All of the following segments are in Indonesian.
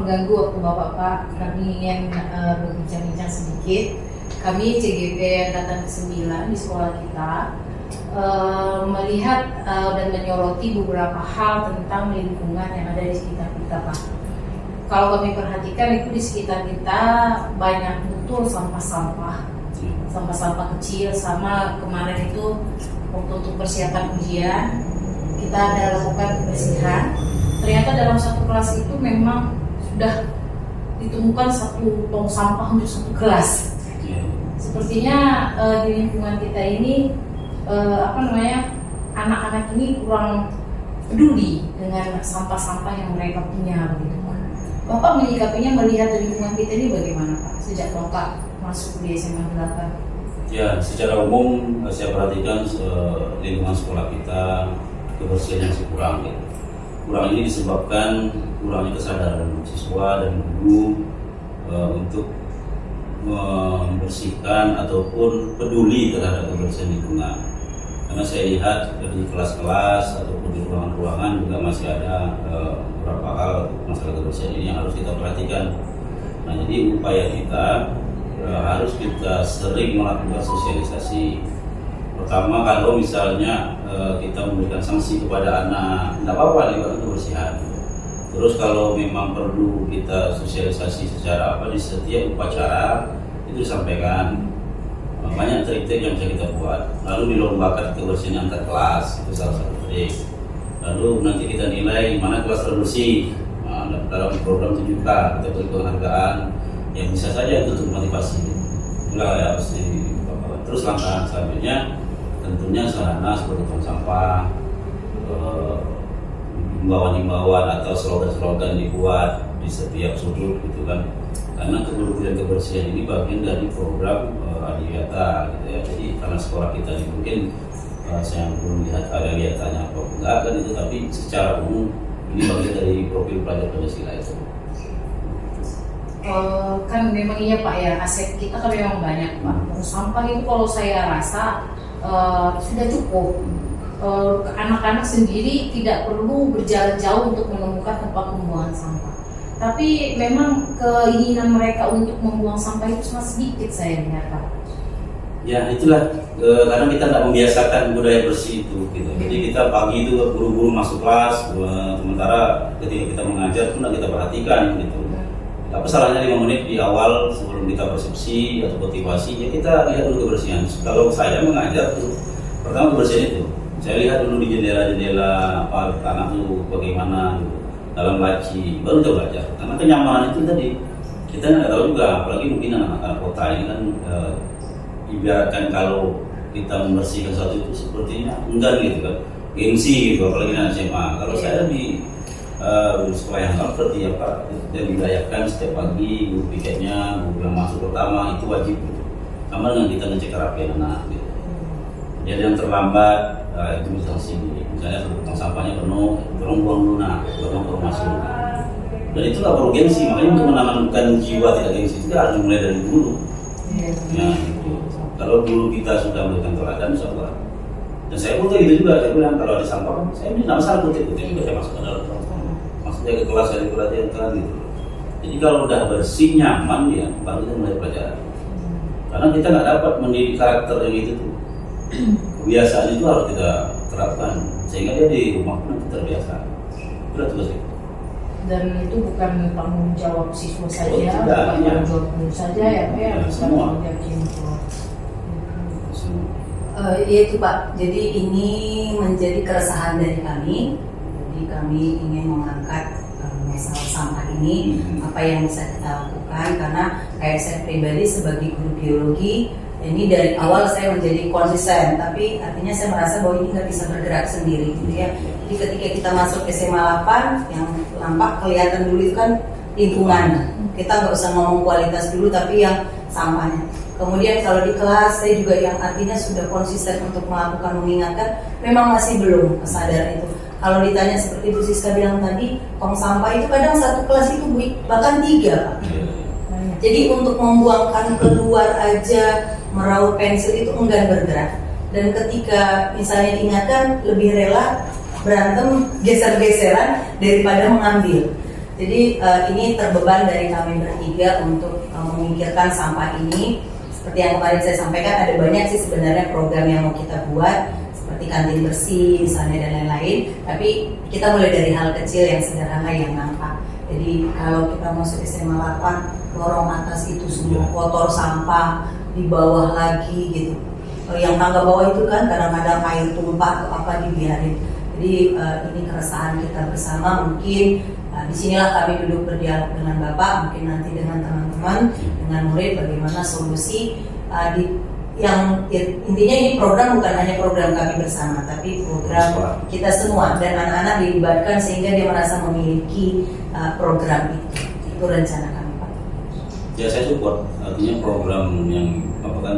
mengganggu waktu Bapak-Bapak. Kami ingin berbincang-bincang sedikit. Kami CGP Angkatan ke-9 di sekolah kita melihat dan menyoroti beberapa hal tentang lingkungan yang ada di sekitar kita, Pak. Kalau kami perhatikan itu di sekitar kita banyak betul sampah-sampah kecil. Sama kemarin itu waktu untuk persiapan ujian kita ada lakukan kebersihan. Ternyata dalam satu kelas itu memang sudah ditemukan 1 tong sampah untuk 1 kelas. Sepertinya di lingkungan kita ini anak-anak ini kurang peduli dengan sampah-sampah yang mereka punya, begitu Pak. Bapak menyikapinya, melihat lingkungan kita ini bagaimana Pak sejak Bapak masuk di SMA 8? Ya, secara umum saya perhatikan lingkungan sekolah kita kebersihan yang kurang. Kurang ini disebabkan kurangnya kesadaran siswa dan guru untuk membersihkan ataupun peduli terhadap kebersihan lingkungan. Karena saya lihat di kelas-kelas ataupun di ruangan-ruangan juga masih ada beberapa hal masalah kebersihan ini yang harus kita perhatikan. Nah, jadi upaya kita harus kita sering melakukan sosialisasi. Pertama, kalau misalnya kita memberikan sanksi kepada anak, tidak apa-apa lewat kebersihan. Terus kalau memang perlu kita sosialisasi secara di setiap upacara itu disampaikan. Banyak trik-trik yang bisa kita buat. Lalu dilombakan kebersihan antar kelas, itu salah satu trik. Lalu nanti kita nilai mana kelas terbersih. Dalam program 7K kita beri penghargaan yang bisa saja untuk motivasi. Itulah ya pasti. Terus langkah selanjutnya tentunya sarana seperti tong sampah, himbauan-himbauan atau slogan-slogan dibuat di setiap sudut gitu kan. Karena kebersihan ini bagian dari program Adiwiyata gitu ya. Jadi karena sekolah kita ini mungkin saya belum lihat Adiwiyatanya apa enggak kan itu, tapi secara umum ini bagian dari profil pelajar Pancasila itu. Kan memang iya Pak ya, aset kita kan memang banyak Pak. Sampah itu kalau saya rasa sudah cukup. Anak-anak sendiri tidak perlu berjalan jauh untuk menemukan tempat pembuangan sampah. Tapi memang keinginan mereka untuk membuang sampah itu sangat sedikit saya lihat Pak. Ya itulah karena kita tidak membiasakan budaya bersih itu gitu. Jadi kita pagi itu buru-buru masuk kelas, sementara ketika kita mengajar pun kita perhatikan gitu. Apa salahnya 5 menit di awal sebelum kita persepsi atau motivasi, ya kita lihat dulu kebersihan. Kalau saya mengajar tuh pertama kebersihan itu, saya lihat dulu di jendela-jendela tanah tuh bagaimana gitu, dalam laci, baru kita belajar. Karena kenyamanan itu tadi kita nggak tahu juga, apalagi mungkin anak-anak kota ini kan ibaratkan kalau kita membersihkan sesuatu itu sepertinya enggan gitu kan, gengsi gitu, apalagi anak SMA. Kalau saya di sekolah yang seperti apa dan dilayakan setiap pagi guru piketnya, guru yang masuk pertama itu wajib gitu. Sama dengan kita ngecek kerapian anak gitu. Jadi yang terlambat itu bisa sini, misalnya tong sampahnya penuh, tolong buang dulu baru masuk. Dan itu nggak perlu gengsi, makanya untuk menanamkan jiwa tidak gengsi itu harus mulai dari dulu. Ya, gitu. Kalau dulu kita sudah memberikan teladan, insyaallah. Dan saya pun gitu juga, saya bilang kalau ada sampah, saya tidak masalah kutip-kutip juga saya masuk ke dalam. Maksudnya ke kelas saya diperhatikan gitu. Jadi kalau udah bersih, nyaman ya, baru kita mulai pelajaran. Karena kita nggak dapat mendidik karakter yang itu tuh. Kebiasaan itu harus kita terapkan sehingga dia di rumah pun nanti terbiasa. Itulah tugas kita. Dan itu bukan tanggung jawab siswa saja, bukan tidak, tanggung jawab guru saja ya Pak ya, semua. Iya itu Pak, jadi ini menjadi keresahan dari kami. Jadi kami ingin mengangkat masalah sampah ini, apa yang bisa kita lakukan. Karena kayak saya pribadi sebagai guru biologi, ini dari awal saya menjadi konsisten, tapi artinya saya merasa bahwa ini nggak bisa bergerak sendiri gitu ya. Jadi ketika kita masuk SMA 8, yang nampak kelihatan dulu itu kan lingkungan. Kita nggak usah ngomong kualitas dulu, tapi yang sampahnya. Kemudian kalau di kelas saya juga yang artinya sudah konsisten untuk melakukan mengingatkan, memang masih belum kesadaran itu. Kalau ditanya seperti Bu Siska bilang tadi, tong sampah itu kadang satu kelas itu bahkan 3 Pak. Jadi untuk membuangkan keluar aja, meraup pensil itu enggan bergerak. Dan ketika misalnya diingatkan, lebih rela berantem geser-geseran daripada mengambil. Jadi ini terbeban dari kami bertiga untuk memikirkan sampah ini. Seperti yang kemarin saya sampaikan, ada banyak sih sebenarnya program yang mau kita buat, seperti kantin bersih misalnya dan lain-lain. Tapi kita mulai dari hal kecil yang sederhana yang nampak. Jadi kalau kita masuk SMA 8, lorong atas itu semua kotor sampah, di bawah lagi gitu. Yang tangga bawah itu kan kadang-kadang air tumpah atau apa dibiarin. Jadi ini keresahan kita bersama. Mungkin disinilah kami duduk berdialog dengan Bapak, mungkin nanti dengan teman-teman, dengan murid, bagaimana solusi yang intinya ini program bukan hanya program kami bersama, tapi program kita semua dan anak-anak dilibatkan sehingga dia merasa memiliki program itu. Itu rencana kami, Pak. Ya, saya support. Artinya program yang apa kan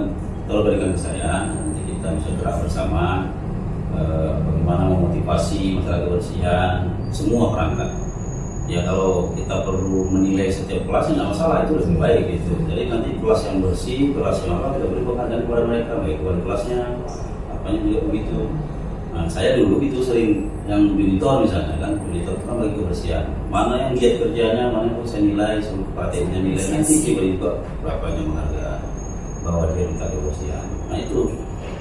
kalau berikan ke saya, nanti kita bisa gerak bersama, bagaimana memotivasi masalah kebersihan semua perangkat. Ya kalau kita perlu menilai setiap kelas nggak masalah, itu lebih baik gitu. Jadi nanti kelas yang bersih, kelas yang apa, kita beri penghargaan kepada mereka, baik kepada kelasnya, apanya juga begitu. Nah, saya dulu itu sering yang junitor misalnya kan, junitor itu kan bagi kebersihan. Mana yang giat kerjanya, mana yang saya nilai, seluruh pelatihannya nilai, nanti diberi berapanya penghargaan bahwa dia minta kebersihan. Nah itu.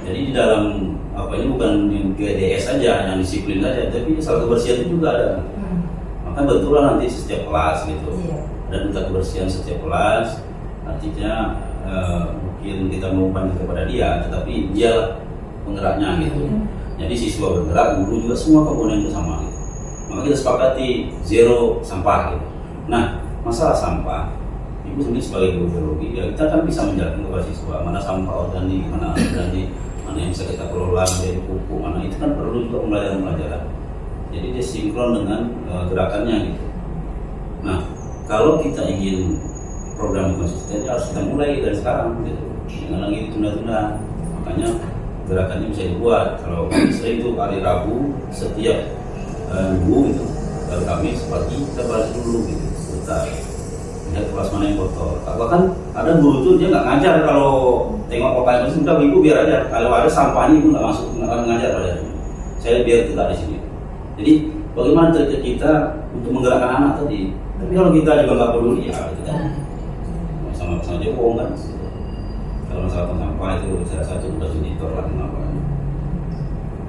Jadi di dalam apa ini bukan GDS saja, yang disiplin saja, tapi soal kebersihan itu juga ada. Maka betullah nanti setiap kelas gitu, dan duta kebersihan setiap kelas, artinya mungkin kita mengumpan kepada dia, tetapi dia penggeraknya gitu. Jadi siswa bergerak, guru juga semua komponen itu sama gitu. Maka kita sepakati zero sampah gitu. Nah, masalah sampah, ibu sendiri sebagai guru biologi, ya kita kan bisa menjelaskan kepada siswa mana sampah organik, mana anorganik, mana yang bisa kita kelola menjadi pupuk, mana itu kan perlu juga pembelajaran. Jadi dia sinkron dengan gerakannya gitu. Nah, kalau kita ingin program konsisten, harus kita mulai dari sekarang gitu. Jangan lagi ditunda-tunda. Makanya gerakannya bisa dibuat. Kalau sering itu hari Rabu setiap minggu itu, hari Kamis pagi kita balik dulu gitu. Sebentar. Lihat kelas mana yang kotor. Bahkan ada guru tuh dia nggak ngajar kalau tengok apa yang sudah ibu biar aja. Kalau ada sampahnya ibu nggak masuk, nggak ngajar pada. Saya biar tidak di sini. Jadi bagaimana cara kita untuk menggerakkan anak tadi? Tapi kalau kita juga nggak peduli ya kita sama-sama aja bohong kan. Kalau masalah sampah itu saya satu udah junitor lah kenapa?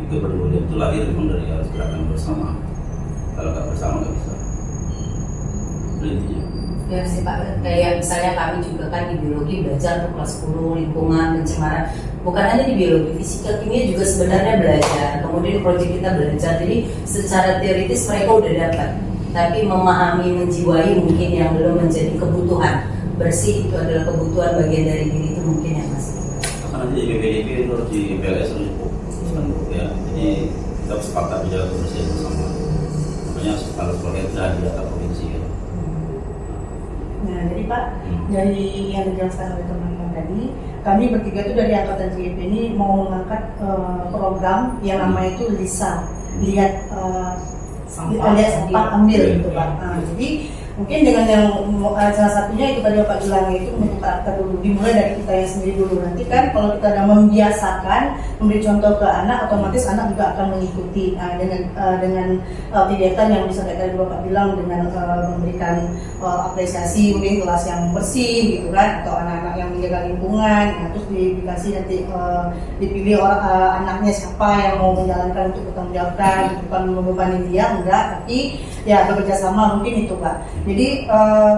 Itu peduli itu lahir memang dari harus gerakan bersama. Kalau nggak bersama nggak bisa. Intinya. Ya sih Pak, kayak misalnya kami juga kan di biologi belajar untuk kelas 10 lingkungan pencemaran. Bukan hanya di biologi, fisika, kimia juga sebenarnya belajar. Kemudian proyek kita belajar. Jadi secara teoritis mereka udah dapat, tapi memahami, menjiwai mungkin yang belum menjadi kebutuhan. Bersih itu adalah kebutuhan bagian dari diri itu mungkin yang masih. Karena nanti di BPDP itu harus di PLS harus cukup ya. Jadi kita sepakat menjaga kebersihan bersama. Makanya harus pakai di data provinsi ya. Nah, jadi Pak, dari yang dijelaskan oleh teman-teman tadi, kami bertiga itu dari angkatan JP ini mau mengangkat program yang namanya itu LISA, lihat sampah ambil gitu Pak. Nah, jadi mungkin dengan yang salah satunya itu tadi Pak bilang itu untuk karakter dulu, dimulai dari kita yang sendiri dulu. Nanti kan kalau kita sudah membiasakan memberi contoh ke anak, otomatis anak juga akan mengikuti. Nah, dengan kegiatan yang bisa tadi Bapak bilang dengan memberikan apresiasi mungkin kelas yang bersih gitu kan, atau anak-anak yang menjaga lingkungan. Nah, terus dikasih nanti dipilih anaknya siapa yang mau menjalankan untuk bertanggung jawabkan, bukan membebani dia enggak, tapi ya bekerja sama mungkin itu Pak. Jadi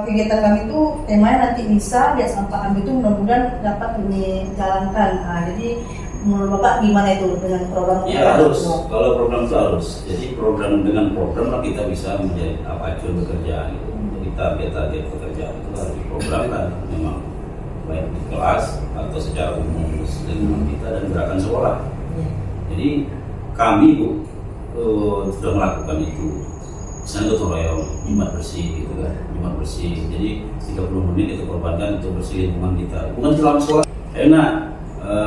kegiatan kami itu temanya nanti bisa lihat sampah ambil itu mudah-mudahan dapat dijalankan. Nah, jadi menurut Bapak gimana itu dengan program? Ya harus, kalau program itu harus. Jadi program dengan program lah kita bisa menjadi acuan pekerjaan gitu. Jadi target pekerjaan itu harus diprogramkan memang baik di kelas atau secara umum dengan kita dan gerakan sekolah. Jadi kami sudah melakukan itu. Misalnya gotong royong, Jumat bersih gitu kan, Jumat bersih. Jadi 30 menit itu korbankan untuk bersih lingkungan kita. Bukan selama sekolah. Enak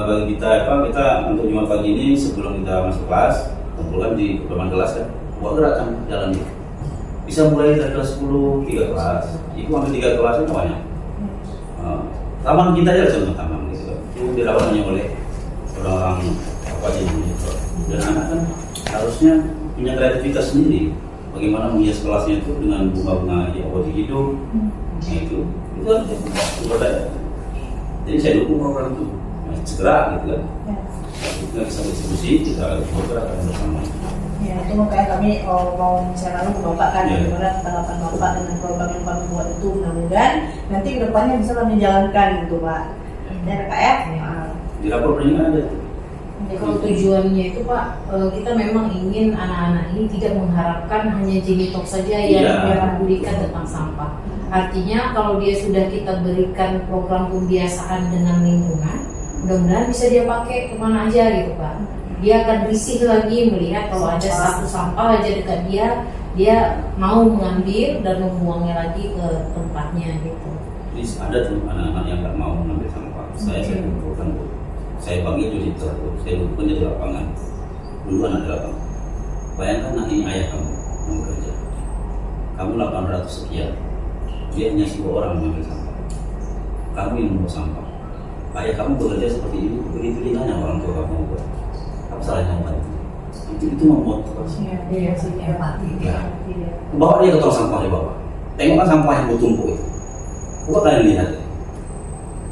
bagi kita kita untuk Jumat pagi ini sebelum kita masuk kelas, kumpulan di depan kelas kan, buat gerakan jalan itu. Bisa mulai dari kelas 10, 3 kelas. Itu ambil 3 kelas itu banyak. Taman kita aja contoh taman gitu kan. Itu dirawat hanya oleh orang-orang apa aja gitu. Dan anak kan harusnya punya kreativitas sendiri. bagaimana menghias kelasnya itu dengan bunga-bunga yang wajib hidup. Nah, itu aja saya. Jadi saya dukung program itu. Nah, segera gitu kan. Kita bisa diskusi, kita bergerak bersama. Ya, itu makanya kami mau bicara lalu ke Bapak kan, Ya. bagaimana tanggapan Bapak dengan program yang kami buat itu, mudah-mudahan nanti kedepannya bisa kami jalankan gitu Pak. Ya Kak ya? Di rapor peringatan ada tuh. Ya, kalau tujuannya itu Pak, kita memang ingin anak-anak ini tidak mengharapkan hanya Jenitok saja yang Iya. mempedulikan tentang sampah. Artinya kalau dia sudah kita berikan program pembiasaan dengan lingkungan, mudah-mudahan bisa dia pakai kemana aja gitu Pak. Dia akan risih lagi melihat kalau ada satu sampah aja dekat dia mau mengambil dan membuangnya lagi ke tempatnya gitu. Jadi ada tuh anak-anak yang nggak mau mengambil sampah. Saya kumpulkan tuh. Saya panggil jadi tuh. Saya kumpulkan di lapangan. Dulu anak di lapangan. Bayangkan nanti ayah kamu yang bekerja. Kamu 800 sekian. Dia hanya 10 orang mengambil sampah. Kamu yang membawa sampah. Ayah kamu bekerja seperti ini. Begitu ringannya orang tua kamu buat. Apa salahnya membantu? Itu memotivasi. Iya sih, Empati. Ya. Bawa dia ke tong sampah di bawah. Tengok kan sampah yang bertumpuk itu. Coba kalian lihat.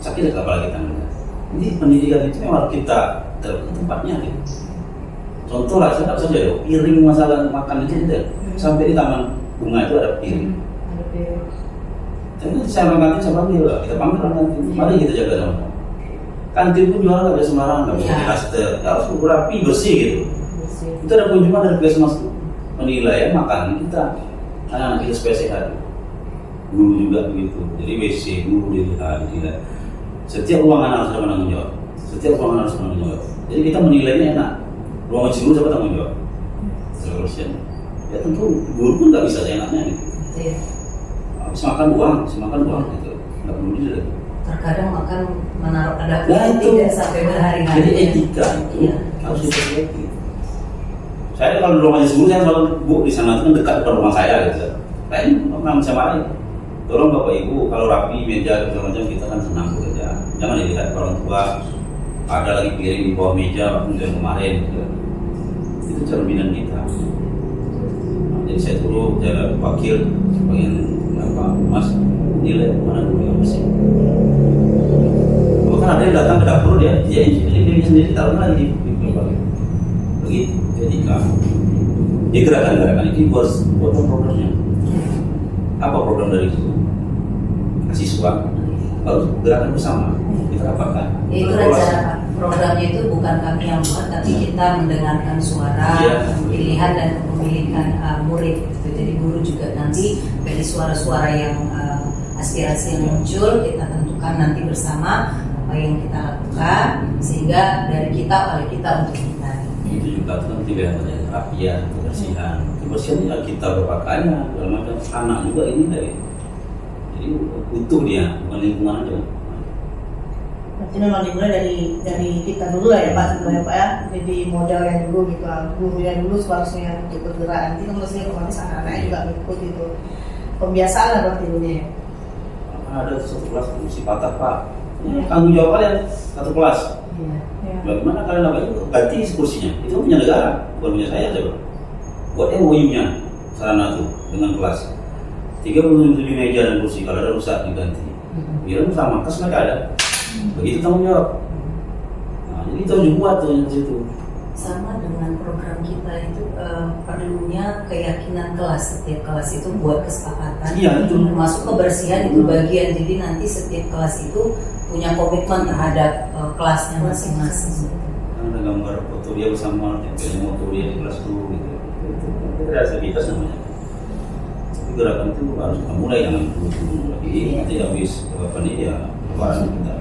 Sakit kepala kita melihat. Jadi pendidikan itu memang kita tempatnya gitu. Contoh lah, saya saja ya, piring masalah makan itu tidak. Sampai di taman bunga itu ada piring. Tapi saya kantin saya panggil lah, kita panggil orang kantin. Mari kita jaga sama. Kantin pun jualan nggak bisa sembarangan, nggak bisa dihaster, harus rapi bersih gitu. Itu ada kunjungan dari Puskesmas penilaian makanan kita, anak-anak kita supaya sehat. Guru juga begitu, jadi WC guru dilihat. Setiap ruangan harus ada penanggung jawab. Setiap ruangan harus penanggung jawab. Jadi kita menilainya enak. Ruangan guru siapa tanggung jawab? Seterusnya. Ya tentu guru pun nggak bisa seenaknya gitu. Iya. Habis makan buang gitu. Nggak perlu dilihat. Terkadang makan menaruh pada Nah, itu. tidak sampai berhari-hari. Jadi etika itu Iya. harus diperbaiki. Saya kalau di rumahnya guru saya selalu bu di sana itu kan dekat depan rumah saya gitu. Saya pernah sama lain. Tolong Bapak Ibu kalau rapi meja segala macam kita kan senang bekerja. Jangan dilihat orang tua ada lagi piring di bawah meja yang kemarin gitu. Itu cerminan kita. Nah, jadi saya dulu saya wakil bagian mas nilai mana dulu yang bersih. Bahkan ada yang datang ke dapur dia ini sendiri taruh lagi di begitu. Jadi di gerakan-gerakan ini buat programnya. Apa program dari itu? Siswa harus gerakan bersama kita rapatkan. Itu rencana Pak. Programnya itu bukan kami yang buat, tapi kita mendengarkan suara, pilihan dan kepemilikan murid. Gitu. Jadi guru juga nanti dari suara-suara yang aspirasi yang muncul kita tentukan nanti bersama apa yang kita lakukan sehingga dari kita oleh kita untuk kita. Itu juga kan pilihan dari kerapian, kebersihan ya kita berpakaian, segala macam. Anak juga ini dari jadi utuh dia, bukan lingkungan aja. Berarti memang dimulai dari kita dulu lah ya Pak sebenarnya Pak ya. Jadi modalnya dulu gitu, gurunya dulu seharusnya untuk bergerak. Nanti kan mestinya otomatis anak-anaknya juga ikut gitu. Pembiasaan lah berarti dulu ya. Ada satu kelas si patah Pak. Tanggung jawab kalian satu kelas. Ya. Bagaimana kalian apa itu? Ganti kursinya. Itu punya negara, bukan punya saya coba. Buat MOU-nya sarana tuh dengan kelas. 37 meja dan kursi kalau ada rusak diganti. Biar sama, kas mereka ada. Begitu tanggung jawab. Nah, jadi kita buat tuh yang situ. Sama dengan program kita itu perlunya keyakinan kelas. Setiap kelas itu buat kesepakatan. Iya, itu. Termasuk kebersihan itu bagian. Jadi nanti setiap kelas itu punya komitmen terhadap kelasnya masing-masing. Ada gambar foto dia bersama, tempelnya foto dia di kelas tuh gitu. Itu kreativitas namanya. Tapi gerakan itu harus kita mulai dengan dulu lagi. Nanti habis apa nih ya lebaran kita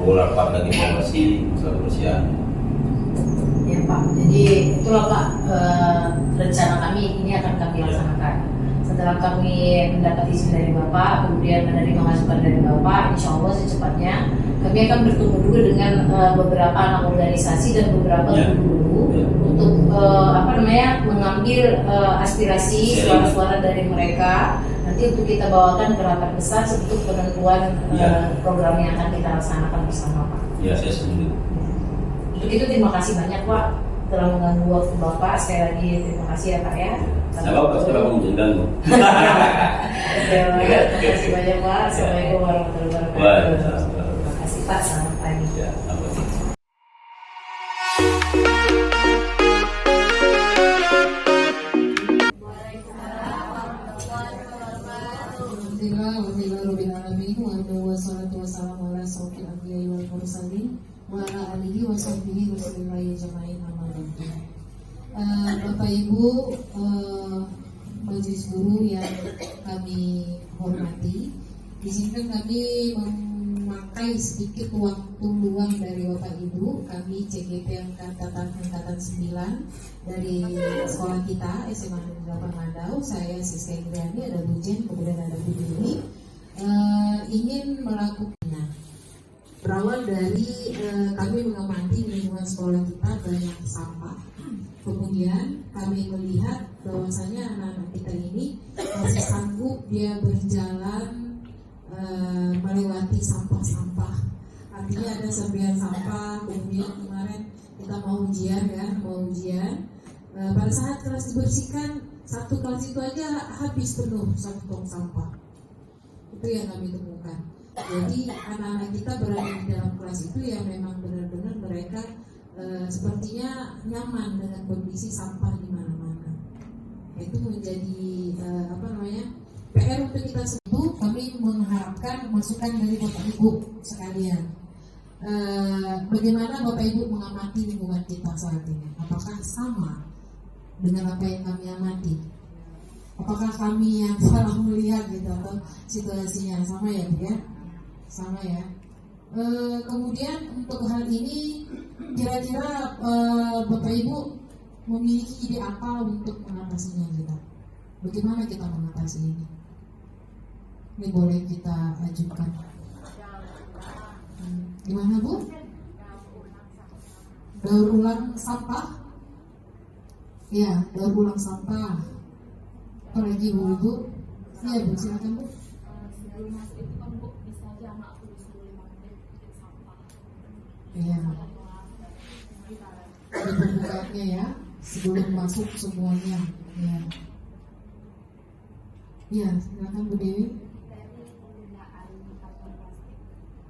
bola pak lagi evaluasi masalah kebersihan. Ya Pak, jadi itulah Pak rencana kami ini akan kami laksanakan. Setelah kami mendapat izin dari Bapak, kemudian menerima masukan dari Bapak, insya Allah secepatnya kami akan bertemu dulu dengan beberapa anak organisasi dan beberapa guru untuk mengambil aspirasi suara-suara dari mereka. Nanti untuk kita bawakan ke rapat besar untuk penentuan program yang akan kita laksanakan bersama Pak. Ya saya setuju. Untuk itu terima kasih banyak Pak telah mengganggu waktu Bapak. Sekali lagi terima kasih ya Pak ya. Nggak apa-apa, sekarang kamu mengganggu. Terima kasih banyak Pak. Assalamualaikum warahmatullahi wabarakatuh. Waalaikumsalam. Terima kasih Pak, selamat pagi. Ya, apa sih? Bapak Ibu Majelis Guru yang kami hormati, di sini kan kami memakai sedikit waktu luang dari Bapak Ibu. Kami CGP angkatan 9 dari sekolah kita SMA 8 Mandau. Saya Siska Indriani, ada Bu Jen, kemudian ada Bu Dewi, ingin melakukan berawal dari kami mengamati lingkungan sekolah kita banyak sampah. Kemudian kami melihat bahwasanya anak-anak kita ini masih sanggup dia berjalan melewati sampah-sampah. Artinya ada serpihan sampah. Kemudian kemarin kita mau ujian, pada saat kelas dibersihkan, satu kelas itu aja habis penuh satu tong sampah. Itu yang kami temukan. Jadi anak-anak kita berada di dalam kelas itu yang memang benar-benar mereka sepertinya nyaman dengan kondisi sampah di mana-mana. Itu menjadi PR untuk kita semua. Kami mengharapkan masukan dari Bapak Ibu sekalian. Bagaimana Bapak Ibu mengamati lingkungan kita saat ini? Apakah sama dengan apa yang kami amati? Apakah kami yang salah melihat gitu atau situasinya sama ya, Bu ya? Sama ya. Kemudian untuk hal ini kira-kira Bapak Ibu memiliki ide apa untuk mengatasinya kita? Bagaimana kita mengatasi ini? Ini boleh kita ajukan. Gimana Bu? Daur ulang sampah? Ya, daur ulang sampah. Apa lagi Bu? Ya Bu, silakan Bu. Sebelum masuk itu kan Bu bisa jamak dulu sebelum menit sampah. Iya. Ada pembukaannya ya, sebelum masuk semuanya. Ya. Ya, silakan Bu Dewi.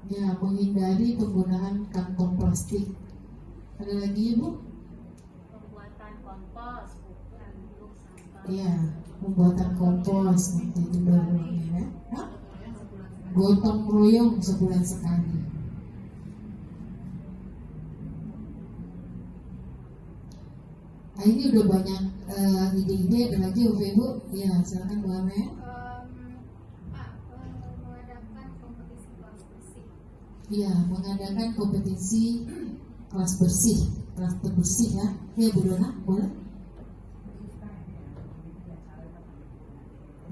Ya, menghindari penggunaan kantong plastik. Ada lagi Bu? Pembuatan kompos bukan untuk sampah. Iya, pembuatan kompos nanti itu baru ya. Gotong royong sebulan sekali. Nah, ini udah banyak ide-ide. Ada lagi Bu? Ya, silakan Bu Ame. Pak, mengadakan kompetisi kelas bersih. Iya, mengadakan kompetisi kelas bersih, kelas terbersih ya. Ya Bu Dona, boleh?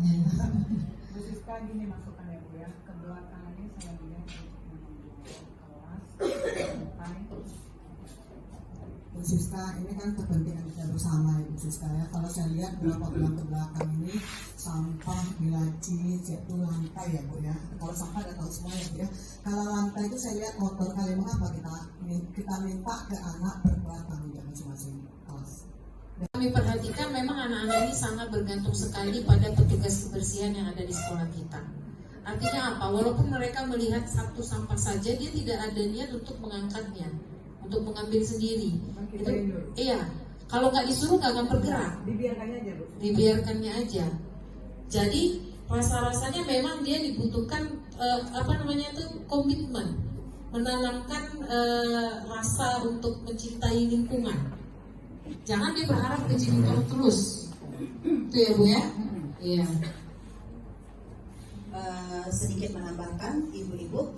Ya. Siska gini masukan ya Bu ya, ke belakang ini saya lihat kelas Bu Siska, ini kan kepentingan kita bersama ya Bu Siska ya. Kalau saya lihat beberapa bulan ke belakang ini sampah di laci, yaitu lantai ya Bu ya. Kalau sampah udah tahu semua ya Bu ya. Kalau lantai itu saya lihat kotor kali, mengapa kita minta ke anak berbelakang ya masing-masing kelas. Kami perhatikan memang anak-anak ini sangat bergantung sekali pada petugas kebersihan yang ada di sekolah kita. Artinya apa? Walaupun mereka melihat satu sampah saja, dia tidak ada niat untuk mengangkatnya, untuk mengambil sendiri. Itu, iya, kalau nggak disuruh nggak akan bergerak. dibiarkannya aja Bu. Dibiarkannya aja. Jadi rasa-rasanya memang dia dibutuhkan komitmen, menanamkan rasa untuk mencintai lingkungan. Jangan dia berharap kejadian terus. Itu ya Bu ya? Iya. Sedikit menambahkan ibu-ibu,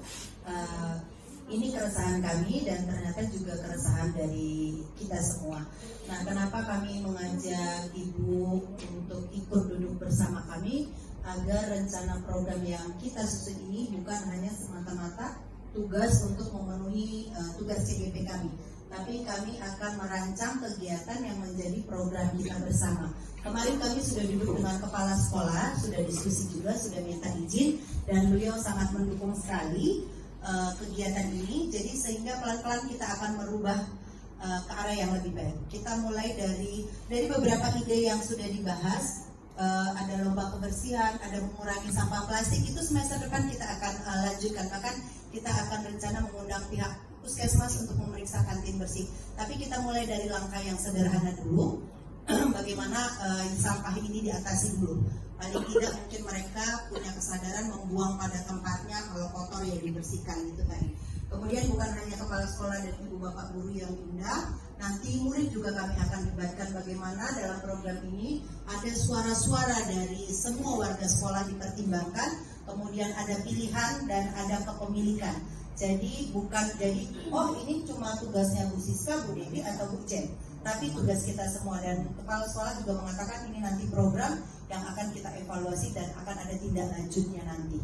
ini keresahan kami dan ternyata juga keresahan dari kita semua. Nah, kenapa kami mengajak ibu untuk ikut duduk bersama kami agar rencana program yang kita susun ini bukan hanya semata-mata tugas untuk memenuhi tugas CGP kami, tapi kami akan merancang kegiatan yang menjadi program kita bersama. Kemarin kami sudah duduk dengan kepala sekolah, sudah diskusi juga, sudah minta izin, dan beliau sangat mendukung sekali kegiatan ini. Jadi sehingga pelan-pelan kita akan merubah ke arah yang lebih baik. Kita mulai dari beberapa ide yang sudah dibahas. Ada lomba kebersihan, ada mengurangi sampah plastik, itu semester depan kita akan lanjutkan. Bahkan kita akan rencana mengundang pihak puskesmas untuk memeriksa kantin bersih. Tapi kita mulai dari langkah yang sederhana dulu, bagaimana sampah ini diatasi dulu. Paling tidak mungkin mereka punya kesadaran membuang pada tempatnya, kalau kotor ya dibersihkan gitu tadi. Kemudian bukan hanya kepala sekolah dan ibu bapak guru yang diundang, nanti murid juga kami akan libatkan bagaimana dalam program ini ada suara-suara dari semua warga sekolah dipertimbangkan, kemudian ada pilihan dan ada kepemilikan. Jadi oh ini cuma tugasnya Bu Siska, Bu Dewi atau Bu Jen, tapi tugas kita semua, dan kepala sekolah juga mengatakan ini nanti program yang akan kita evaluasi dan akan ada tindak lanjutnya nanti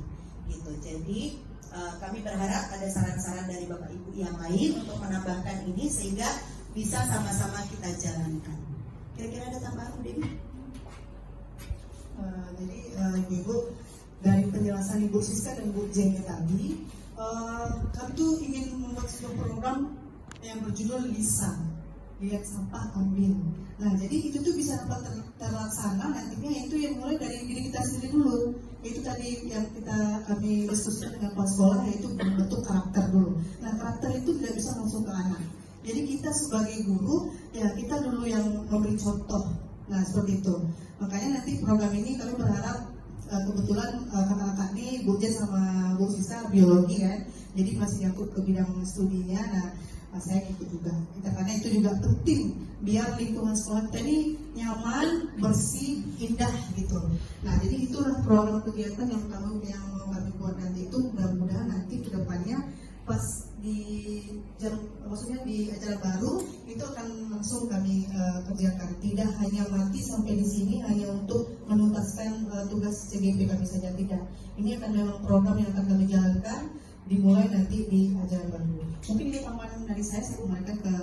gitu. Jadi kami berharap ada saran-saran dari Bapak Ibu yang lain untuk menambahkan ini sehingga bisa sama-sama kita jalankan. Kira-kira ada tambahan Bu Dewi? Jadi Ibu, dari penjelasan Ibu Siska dan Bu Jen tadi, kami tuh ingin membuat sebuah program yang berjudul Lisa, lihat sampah ambil. Nah, jadi itu tuh bisa dapat terlaksana nantinya, itu yang mulai dari diri kita sendiri dulu. Itu tadi yang kami diskusikan dengan kepala sekolah, yaitu membentuk karakter dulu. Nah, karakter itu tidak bisa langsung ke anak. Jadi kita sebagai guru, ya kita dulu yang memberi contoh. Nah, seperti itu. Makanya nanti program ini kami berharap, kebetulan kakak-kakak ini Bu Jen sama Bu Sisa biologi kan, jadi masih nyangkut ke bidang studinya. Nah, saya ikut juga, karena itu juga penting biar lingkungan sekolah kita ini nyaman, bersih, indah gitu. Nah, jadi itulah program kegiatan yang kami buat nanti itu. Mudah-mudahan nanti kedepannya pas di acara baru itu akan langsung kami kerjakan. Tidak hanya mati sampai di sini hanya untuk menuntaskan tugas CGP kami saja, tidak. Ini akan memang program yang akan kami jalankan dimulai nanti di acara baru. Mungkin ini tambahan dari saya kembalikan ke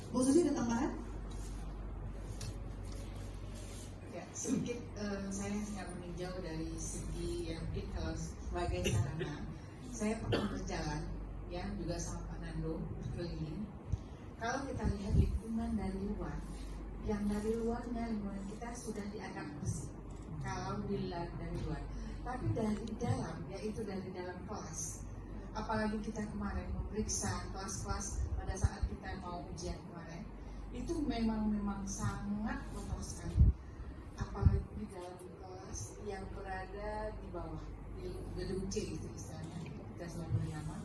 Bu Susi. Ada tambahan? Ya, sedikit saya nggak meninjau dari segi yang mungkin kalau sebagai sarana. Saya pernah berjalan, ya juga sama Pak Nando berkeliling. Kalau kita lihat lingkungan dari luar, yang dari luarnya lingkungan kita sudah dianggap bersih. Kalau dilihat dari luar, tapi dari dalam, yaitu dari dalam kelas. Apalagi kita kemarin memeriksa kelas-kelas pada saat kita mau ujian kemarin, itu memang sangat kotor sekali. Apalagi di dalam kelas yang berada di bawah, di gedung C itu istilahnya, kita selalu bernama.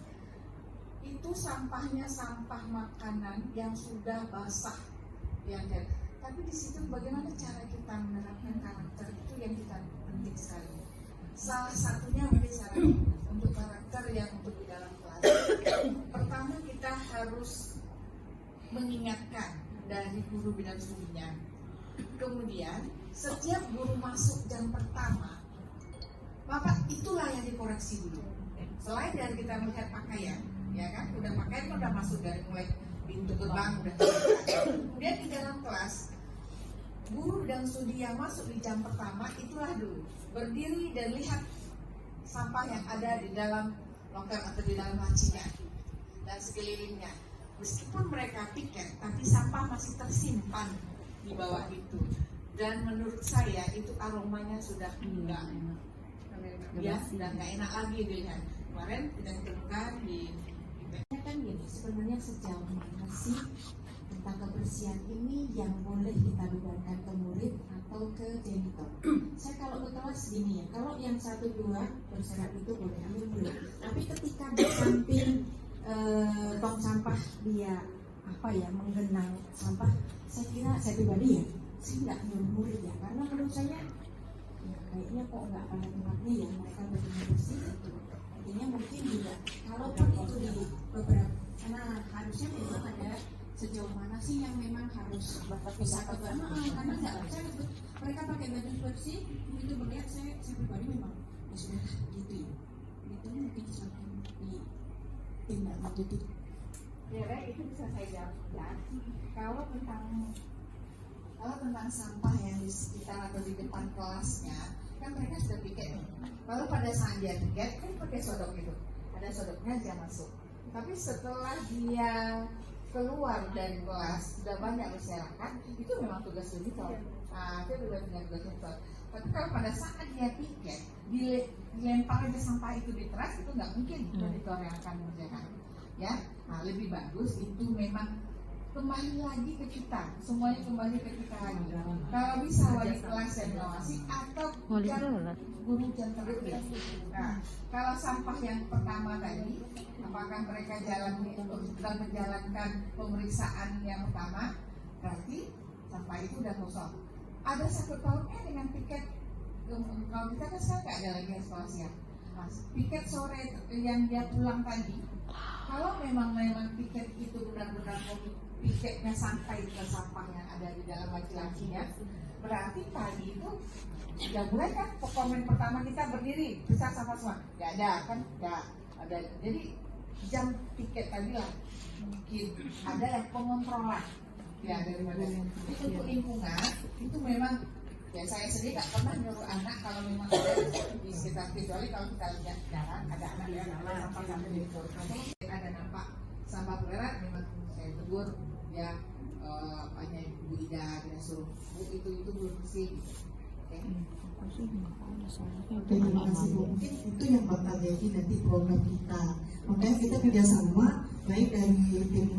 Itu sampahnya sampah makanan yang sudah basah, tapi di situ bagaimana cara kita menerapkan karakter itu yang kita penting sekali. Salah satunya mungkin saran untuk karakter yang untuk di dalam kelas. Pertama kita harus mengingatkan dari guru bidang studinya. Kemudian setiap guru masuk jam pertama, Bapak itulah yang dikoreksi dulu. Selain dari kita melihat pakaian, ya kan, udah pakaian udah masuk dari mulai pintu gerbang udah. Kemudian di dalam kelas, guru dan studi yang masuk di jam pertama itulah dulu berdiri dan lihat sampah yang ada di dalam loker atau di dalam lacinya dan sekelilingnya. Meskipun mereka piket, tapi sampah masih tersimpan di bawah itu. Dan menurut saya itu aromanya sudah enggak enak, ya, sudah nggak enak lagi dilihat. Kemarin kita temukan di kan gini, sebenarnya sejauh mana sih tentang kebersihan ini yang boleh kita bebankan ke murid atau ke janitor. Saya kalau ke kelas gini ya, kalau yang 1-2 berserat itu boleh ambil murid. Tapi ketika di samping tong sampah dia menggenang sampah, saya kira saya pribadi ya, saya nggak nyuruh murid ya, karena menurut saya ya kayaknya kok nggak pada tempatnya ya mereka bersih itu. Artinya mungkin juga kalaupun itu di beberapa, karena harusnya memang ada sejauh mana sih yang memang harus bisa karena nggak bisa mereka pakai baju bersih itu melihat saya pribadi memang ya sudah gitu ya, itu mungkin semakin ditindak lanjuti. Ya, itu bisa saya jawab. Kalau tentang sampah yang di sekitar atau di depan kelasnya, kan mereka sudah piket nih. Lalu pada saat dia piket, kan pakai sodok itu, ada sodoknya dia masuk. Tapi setelah dia keluar dari kelas sudah banyak berserakan, itu memang tugas janitor. Itu juga tugas janitor. Tapi kalau pada saat dia piket, dilempar aja sampah itu di teras, itu nggak mungkin janitor yang akan mengerjakan. Ya, lebih bagus itu memang kembali lagi ke kita, semuanya kembali ke kita lagi. Kalau bisa wali kelas yang mengawasi atau guru jam terakhir. Nah, kalau sampah yang pertama tadi, apakah mereka sedang menjalankan pemeriksaan yang pertama, berarti sampah itu sudah kosong. Ada satu tahunnya dengan piket, kalau kita kan sekarang nggak ada lagi sekolah siang. Mas, piket sore yang dia pulang tadi, kalau memang piket itu benar-benar piketnya sampai ke sampah yang ada di dalam laki-lakinya, berarti pagi itu sudah mulai kan komen pertama kita berdiri besar sampah semua, nggak ada kan, nggak ada. Jadi jam piket tadi lah mungkin ada yang pengontrolan ya daripada itu untuk lingkungan itu memang. Ya saya sendiri nggak pernah nyuruh anak kalau memang ada di sekitar, kecuali kalau kita lihat jalan ada anak yang nampak sampah di kalau ada nampak sampah berat memang saya tegur ya, apanya Bu Ida kita suruh Bu itu belum bersih. Terima kasih Bu. Mungkin itu yang bakal jadi nanti program kita. Makanya kita kerjasama baik dari tim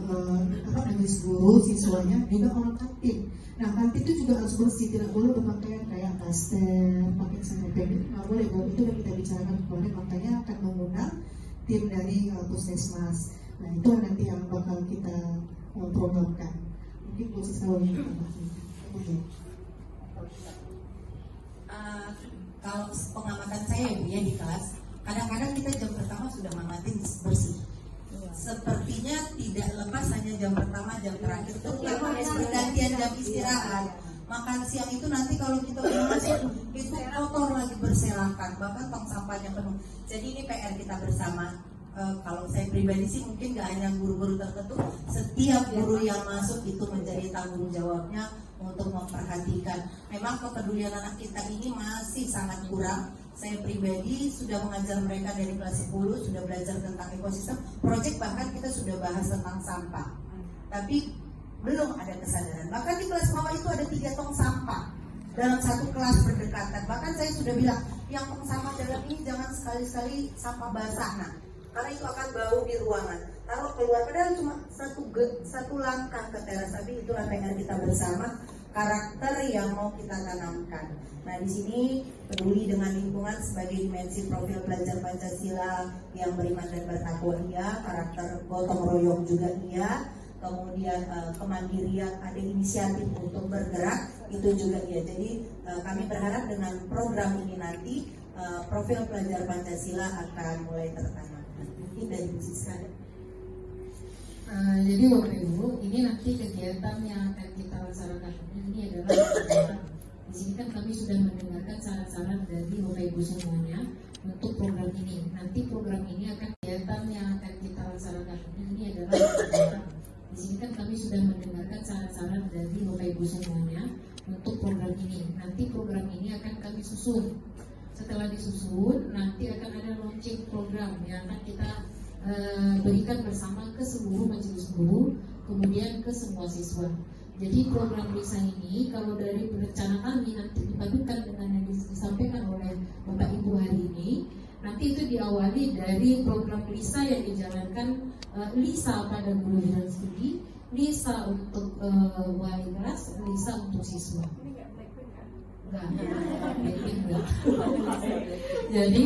dari seluruh siswanya juga orang kantin. Nah kantin itu juga harus bersih, tidak boleh berpakaian kayak daster, pakai sanitizer, nggak boleh. Bu, itu yang kita bicarakan kemarin, makanya akan mengundang tim dari Puskesmas. Nah itu nanti yang bakal kita programkan. Mungkin Bu Siska lebih tambah. Kalau pengamatan saya Bu ya di kelas, kadang-kadang kita jam pertama sudah ngamatin bersih. Sepertinya tidak lepas hanya jam pertama, jam terakhir itu pergantian jam istirahat. Makan siang itu nanti kalau kita udah masuk itu kotor lagi berserakan, bahkan tong sampahnya penuh. Jadi ini PR kita bersama. Kalau saya pribadi sih mungkin gak hanya guru-guru tertentu, setiap guru yang masuk itu menjadi tanggung jawabnya untuk memperhatikan. Memang kepedulian anak kita ini masih sangat kurang. Saya pribadi sudah mengajar mereka dari kelas 10, sudah belajar tentang ekosistem, proyek bahkan kita sudah bahas tentang sampah. Tapi belum ada kesadaran. Bahkan di kelas bawah itu ada 3 tong sampah dalam satu kelas berdekatan. Bahkan saya sudah bilang, yang tong sampah dalam ini jangan sekali-sekali sampah basah. Nah, karena itu akan bau di ruangan. Taruh keluar, padahal cuma satu langkah ke teras, tapi itu rancangan kita bersama, karakter yang mau kita tanamkan. Nah di sini peduli dengan lingkungan sebagai dimensi profil pelajar Pancasila yang beriman dan bertakwa iya, karakter gotong royong juga iya, kemudian kemandirian, ada inisiatif untuk bergerak itu juga iya. Jadi kami berharap dengan program ini nanti profil pelajar Pancasila akan mulai tertanam. Ini dari Bu Siska. Jadi Bapak Ibu, ini nanti kegiatan yang akan kita laksanakan ini adalah kegiatan. Di sini kan kami sudah mendengarkan saran-saran dari Bapak Ibu semuanya untuk program ini. Nanti program ini akan kegiatan yang akan kita laksanakan ini adalah kegiatan. Di sini kan kami sudah mendengarkan saran-saran dari Bapak Ibu semuanya untuk program ini. Nanti program ini akan kami susun. Setelah disusun, nanti akan ada launching program yang akan kita berikan bersama ke seluruh majelis guru, kemudian ke semua siswa. Jadi program LISA ini kalau dari rencana kami nanti dipadukan dengan yang disampaikan oleh Bapak Ibu hari ini, nanti itu diawali dari program LISA yang dijalankan LISA pada guru bidang studi, LISA untuk wali kelas, LISA untuk siswa. Enggak. Jadi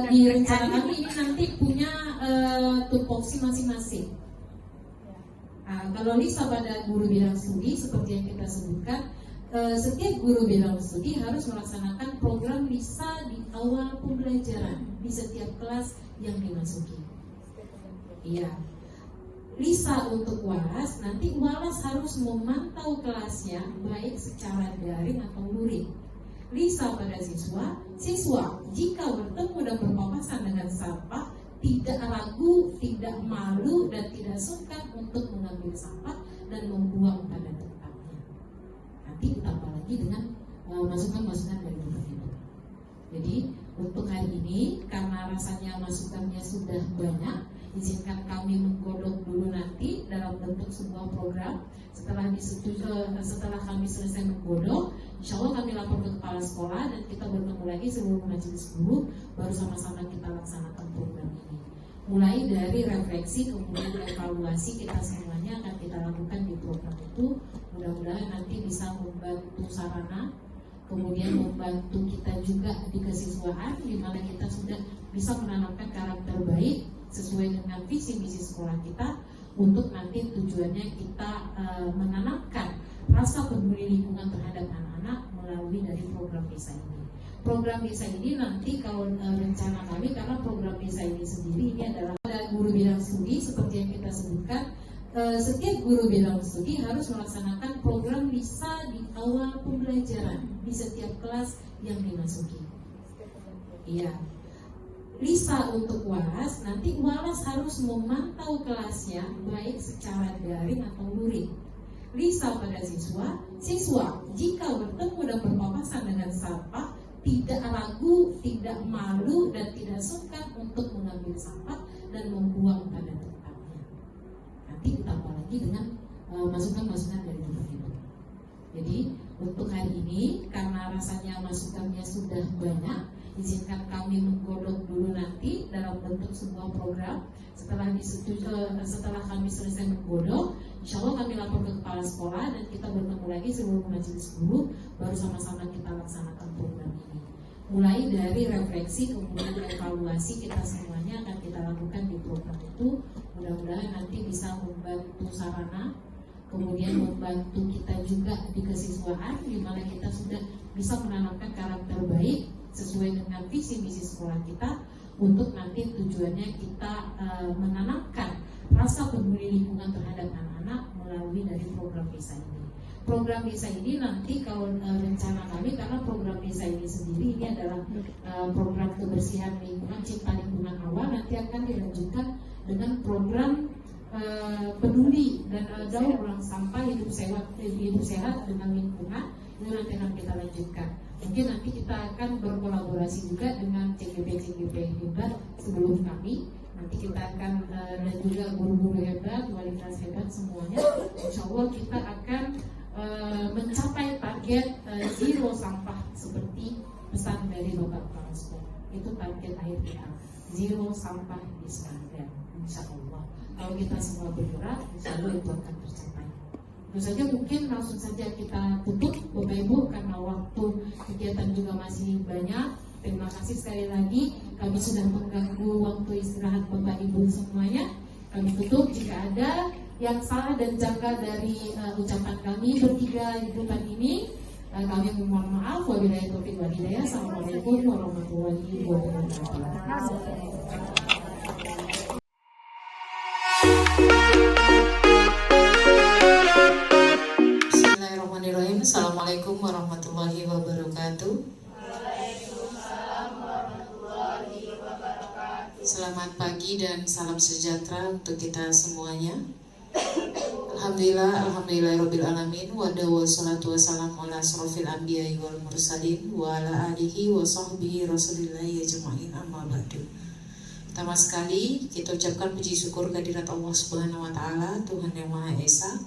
di rencana kami ini nanti punya tupoksi masing-masing. Kalau LISA pada guru bidang studi seperti yang kita sebutkan, setiap guru bidang studi harus melaksanakan program LISA di awal pembelajaran di setiap kelas yang dimasuki. Iya. LISA untuk walas, nanti walas harus memantau kelasnya baik secara daring atau luring. LISA pada siswa jika bertemu dan berpapasan dengan sampah, tidak ragu, tidak malu, dan tidak sungkan untuk mengambil sampah dan membuang pada tempatnya. Nanti ditambah lagi dengan masukan-masukan dari Bapak Ibu. Jadi untuk hari ini karena rasanya masukannya sudah banyak, izinkan kami menggodok dulu nanti dalam bentuk sebuah program. Setelah kami selesai menggodok, insya Allah kami lapor ke kepala sekolah dan kita bertemu lagi seluruh majelis guru, baru sama-sama kita laksanakan program ini. Mulai dari refleksi, kemudian evaluasi kita semuanya akan kita lakukan di program itu. Mudah-mudahan nanti bisa membantu sarana, kemudian membantu kita juga di kesiswaan, di mana kita sudah bisa menanamkan karakter baik sesuai dengan visi misi sekolah kita, untuk nanti tujuannya kita menanamkan rasa peduli lingkungan terhadap anak-anak melalui dari program desa ini. Program desa ini nanti kalau rencana kami, karena program desa ini sendiri ini adalah guru bidang studi seperti yang kita sebutkan. Setiap guru bidang studi harus melaksanakan program LISA di awal pembelajaran di setiap kelas yang dimasuki. Iya. LISA untuk walas, nanti walas harus memantau kelasnya baik secara daring atau luring. LISA pada siswa jika bertemu dan berpapasan dengan sampah tidak ragu, tidak malu dan tidak sungkan untuk mengambil sampah dan membuang pada tempatnya. Nanti ditambah lagi dengan masukan-masukan dari teman-teman. Jadi untuk hari ini karena rasanya masukannya sudah banyak, izinkan kami menggodok dulu nanti dalam bentuk sebuah program. Setelah kami selesai menggodok, insya Allah kami lapor ke kepala sekolah dan kita bertemu lagi seluruh majelis guru, baru sama-sama kita laksanakan program ini. Mulai dari refleksi, kemudian evaluasi kita semuanya akan kita lakukan di program itu. Mudah-mudahan nanti bisa membantu sarana, kemudian membantu kita juga di kesiswaan, di mana kita sudah bisa menanamkan karakter baik sesuai dengan visi misi sekolah kita, untuk nanti tujuannya kita menanamkan rasa peduli lingkungan terhadap anak-anak melalui dari program desa ini. Program desa ini nanti kalau rencana kami, karena program desa ini sendiri ini adalah program kebersihan lingkungan, cipta lingkungan awal, nanti akan dilanjutkan dengan program peduli dan daur ulang sampah hidup sehat dengan lingkungan. Itu nanti akan kita lanjutkan. Mungkin nanti kita akan berkolaborasi juga dengan CGP hebat sebelum kami. Nanti kita akan dan juga guru-guru hebat, wali kelas hebat semuanya. Insya Allah kita akan mencapai target zero sampah seperti pesan dari Bapak Kepala Sekolah. Itu target akhir kita, zero sampah di Seragen. Insya Allah. Kalau kita semua bergerak, insya Allah itu akan tercapai. Tentu saja mungkin langsung saja kita tutup Bapak Ibu karena waktu kegiatan juga masih banyak. Terima kasih sekali lagi, kami sudah mengganggu waktu istirahat Bapak Ibu semuanya. Kami tutup. Jika ada yang salah dan janggal dari ucapan kami bertiga di depan ini, kami mohon maaf. Wabillahi taufiq wal hidayah. Assalamualaikum warahmatullahi wabarakatuh. Assalamualaikum warahmatullahi wabarakatuh. Selamat pagi dan salam sejahtera untuk kita semuanya. Alhamdulillahirabbil alamin wa wassalatu wassalamu ala asrofil anbiya'i wal mursalin wa ala alihi wa sahbihi rasulillahi ajma'in, amma ba'du. Pertama sekali kita ucapkan puji syukur kehadirat Allah Subhanahu wa taala, Tuhan yang Maha Esa,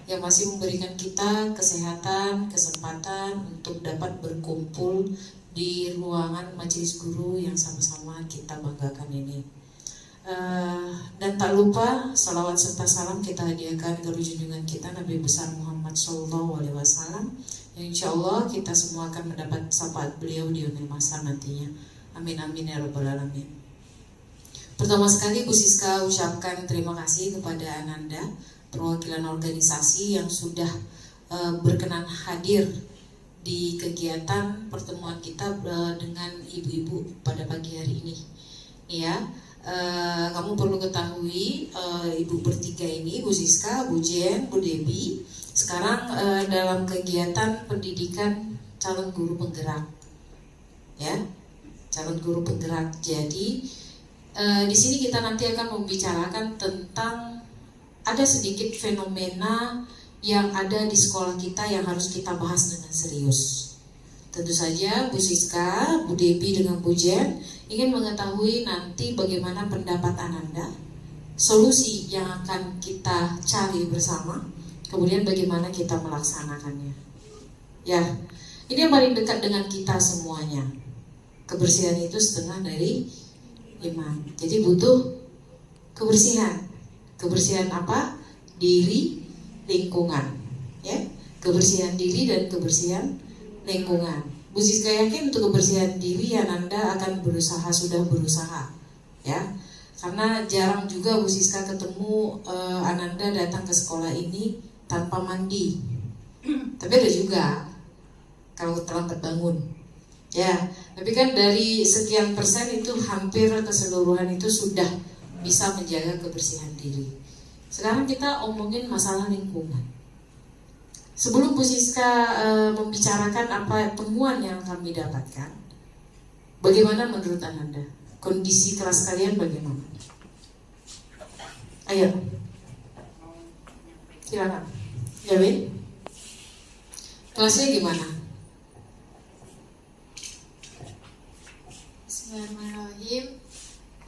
yang masih memberikan kita kesehatan, kesempatan untuk dapat berkumpul di ruangan majelis guru yang sama-sama kita banggakan ini. Dan tak lupa salawat serta salam kita hadiahkan ke junjungan kita Nabi besar Muhammad SAW, yang insya Allah kita semua akan mendapat syafaat beliau di yaumil mahsyar nantinya. Amin amin ya rabbal alamin. Pertama sekali Bu Siska ucapkan terima kasih kepada Ananda, perwakilan organisasi yang sudah berkenan hadir di kegiatan pertemuan kita dengan ibu-ibu pada pagi hari ini. Ya, kamu perlu ketahui ibu bertiga ini, Bu Siska, Bu Jen, Bu Debi, sekarang dalam kegiatan pendidikan calon guru penggerak. Ya, calon guru penggerak. Jadi di sini kita nanti akan membicarakan tentang ada sedikit fenomena yang ada di sekolah kita yang harus kita bahas dengan serius. Tentu saja Bu Siska, Bu Debi dengan Bu Jen ingin mengetahui nanti bagaimana pendapat Ananda solusi yang akan kita cari bersama, kemudian bagaimana kita melaksanakannya. Ya, ini yang paling dekat dengan kita semuanya. Kebersihan itu setengah dari iman. Jadi butuh kebersihan. Kebersihan apa? Diri, lingkungan. Ya, kebersihan diri dan kebersihan lingkungan. Bu Siska yakin untuk kebersihan diri Ananda akan sudah berusaha. Ya, karena jarang juga Bu Siska ketemu Ananda datang ke sekolah ini tanpa mandi. Tapi ada juga kalau terlambat bangun. Ya, tapi kan dari sekian persen itu hampir keseluruhan itu sudah bisa menjaga kebersihan diri. Sekarang kita omongin masalah lingkungan. Sebelum Bu Siska membicarakan apa temuan yang kami dapatkan, bagaimana menurut Ananda? Kondisi kelas kalian bagaimana? Ayo, silakan. Gavin, kelasnya gimana? Bismillahirrahmanirrahim.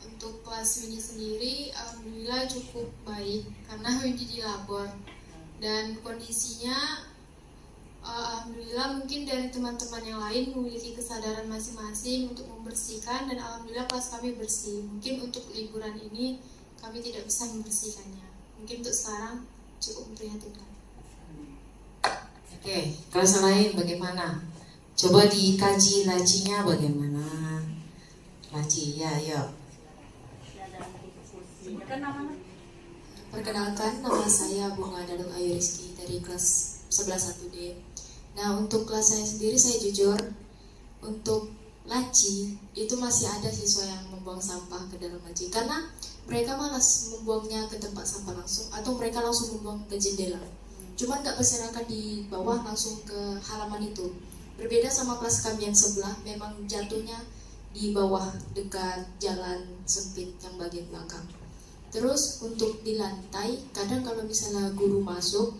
Untuk kelas Winnie sendiri alhamdulillah cukup baik karena Winnie di labor dan kondisinya alhamdulillah mungkin dari teman-teman yang lain memiliki kesadaran masing-masing untuk membersihkan dan alhamdulillah kelas kami bersih. Mungkin untuk liburan ini kami tidak bisa membersihkannya. Mungkin untuk sekarang cukup memprihatinkan. Oke, kelas lain bagaimana? Coba dikaji lacinya bagaimana? Laci, ya, yuk. Perkenalkan, nama saya Bunga Dadung Ayu Rizky dari kelas 11 1D. Nah, untuk kelas saya sendiri saya jujur, untuk laci itu masih ada siswa yang membuang sampah ke dalam laci karena mereka malas membuangnya ke tempat sampah langsung atau mereka langsung membuang ke jendela. Cuma nggak berserakan di bawah langsung ke halaman itu. Berbeda sama kelas kami yang sebelah, memang jatuhnya di bawah dekat jalan sempit yang bagian belakang. Terus untuk di lantai, kadang kalau misalnya guru masuk,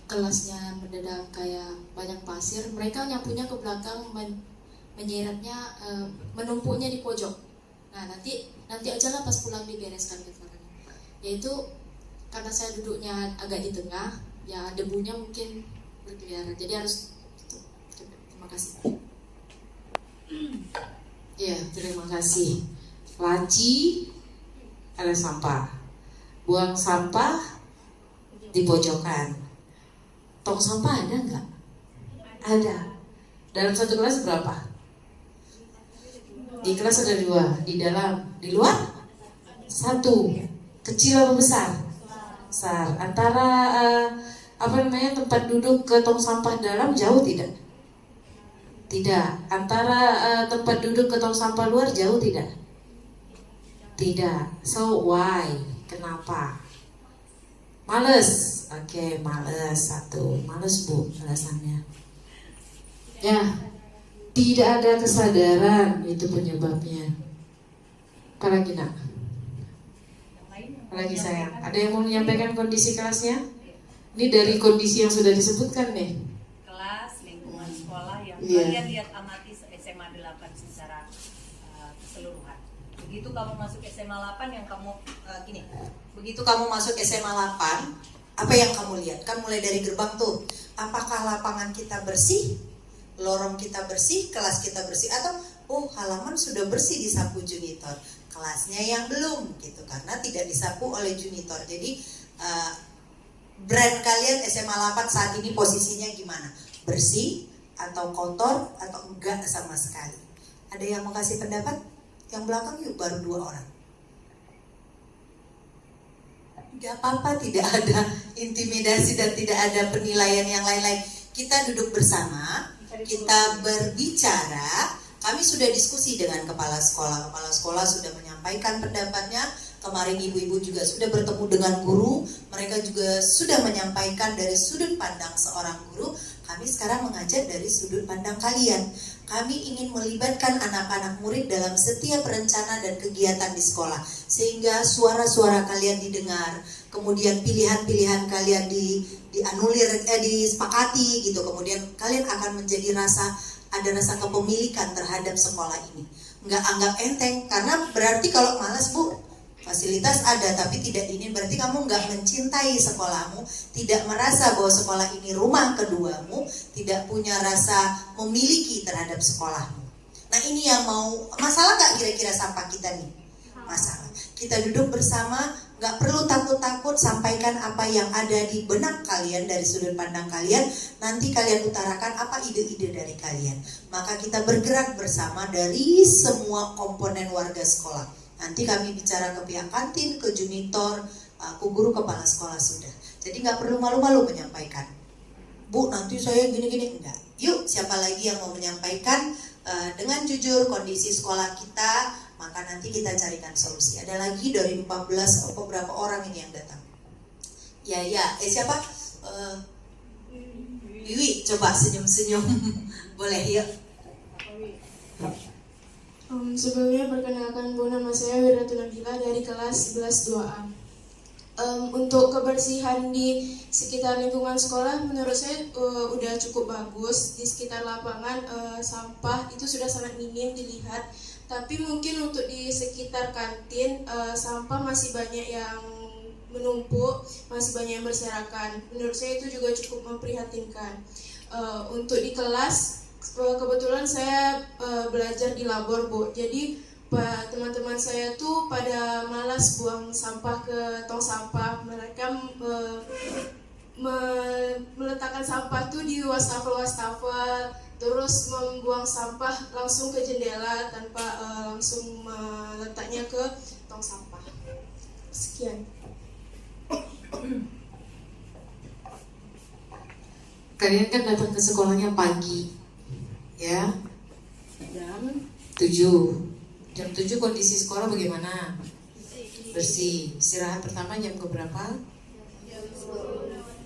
kelasnya mendadak kayak banyak pasir, mereka nyapunya ke belakang, menyeretnya, menumpuknya di pojok. Nah nanti aja lah pas pulang dibereskan keluarnya. Yaitu karena saya duduknya agak di tengah, ya debunya mungkin berkeliaran. Jadi harus terima kasih. Ya, terima kasih. Laci ada sampah, buang sampah di pojokan. Tong sampah ada nggak? Ada. Dalam satu kelas berapa? Di kelas ada 2, di dalam, di luar 1. Kecil atau besar? Besar. Antara tempat duduk ke tong sampah dalam jauh tidak? Tidak. Antara tempat duduk ke tong sampah luar jauh tidak? Tidak. So why? Kenapa? Males. Oke, males 1. Males Bu alasannya. Ya, tidak ada kesadaran itu penyebabnya. Apalagi nak? Apalagi sayang? Ada yang mau menyampaikan kondisi kelasnya? Ini dari kondisi yang sudah disebutkan nih. Kalian lihat amati SMA 8 secara keseluruhan. Begitu kamu masuk SMA 8 yang kamu begitu kamu masuk SMA 8, apa yang kamu lihat? Kan mulai dari gerbang tuh, apakah lapangan kita bersih, lorong kita bersih, kelas kita bersih, atau halaman sudah bersih disapu junitor, kelasnya yang belum gitu karena tidak disapu oleh junitor. Jadi brand kalian SMA 8 saat ini posisinya gimana? Bersih atau kotor atau enggak sama sekali? Ada yang mau kasih pendapat? Yang belakang yuk, baru 2 orang. Gak apa-apa, tidak ada intimidasi dan tidak ada penilaian yang lain-lain. Kita duduk bersama, kita berbicara. Kami sudah diskusi dengan kepala sekolah. Kepala sekolah sudah menyampaikan pendapatnya. Kemarin ibu-ibu juga sudah bertemu dengan guru. Mereka juga sudah menyampaikan dari sudut pandang seorang guru. Kami sekarang mengajar dari sudut pandang kalian. Kami ingin melibatkan anak-anak murid dalam setiap rencana dan kegiatan di sekolah, sehingga suara-suara kalian didengar, kemudian pilihan-pilihan kalian dianulir, disepakati gitu. Kemudian kalian akan menjadi ada rasa kepemilikan terhadap sekolah ini. Nggak anggap enteng, karena berarti kalau malas Bu, Fasilitas ada tapi tidak ini, berarti kamu nggak mencintai sekolahmu, tidak merasa bahwa sekolah ini rumah keduamu, tidak punya rasa memiliki terhadap sekolahmu. Nah ini yang mau, masalah nggak kira-kira sampah kita nih? Masalah. Kita duduk bersama, nggak perlu takut-takut, sampaikan apa yang ada di benak kalian dari sudut pandang kalian. Nanti kalian utarakan apa ide-ide dari kalian. Maka kita bergerak bersama dari semua komponen warga sekolah. Nanti kami bicara ke pihak kantin, ke junitor, aku guru kepala sekolah sudah. Jadi nggak perlu malu-malu menyampaikan. Bu, nanti saya gini-gini. Enggak. Yuk, siapa lagi yang mau menyampaikan dengan jujur kondisi sekolah kita, maka nanti kita carikan solusi. Ada lagi dari 14 beberapa orang ini yang datang. Ya, siapa? Wiwi, coba senyum-senyum. Boleh, yuk. Sebelumnya perkenalkan Bu, nama saya Wiratu Nabila dari kelas 11 2A. Untuk kebersihan di sekitar lingkungan sekolah menurut saya udah cukup bagus. Di sekitar lapangan sampah itu sudah sangat minim dilihat. Tapi mungkin untuk di sekitar kantin sampah masih banyak yang menumpuk, masih banyak yang berserakan. Menurut saya itu juga cukup memprihatinkan. Untuk di kelas kebetulan saya belajar di labor, Bu. Jadi teman-teman saya tuh pada malas buang sampah ke tong sampah. Mereka meletakkan sampah tuh di wastafel, terus membuang sampah langsung ke jendela tanpa langsung meletaknya ke tong sampah. Sekian. Kalian kan datang ke sekolahnya pagi, ya, jam 7. Jam 7 kondisi sekolah bagaimana? Bersih. Istirahat pertama jam berapa?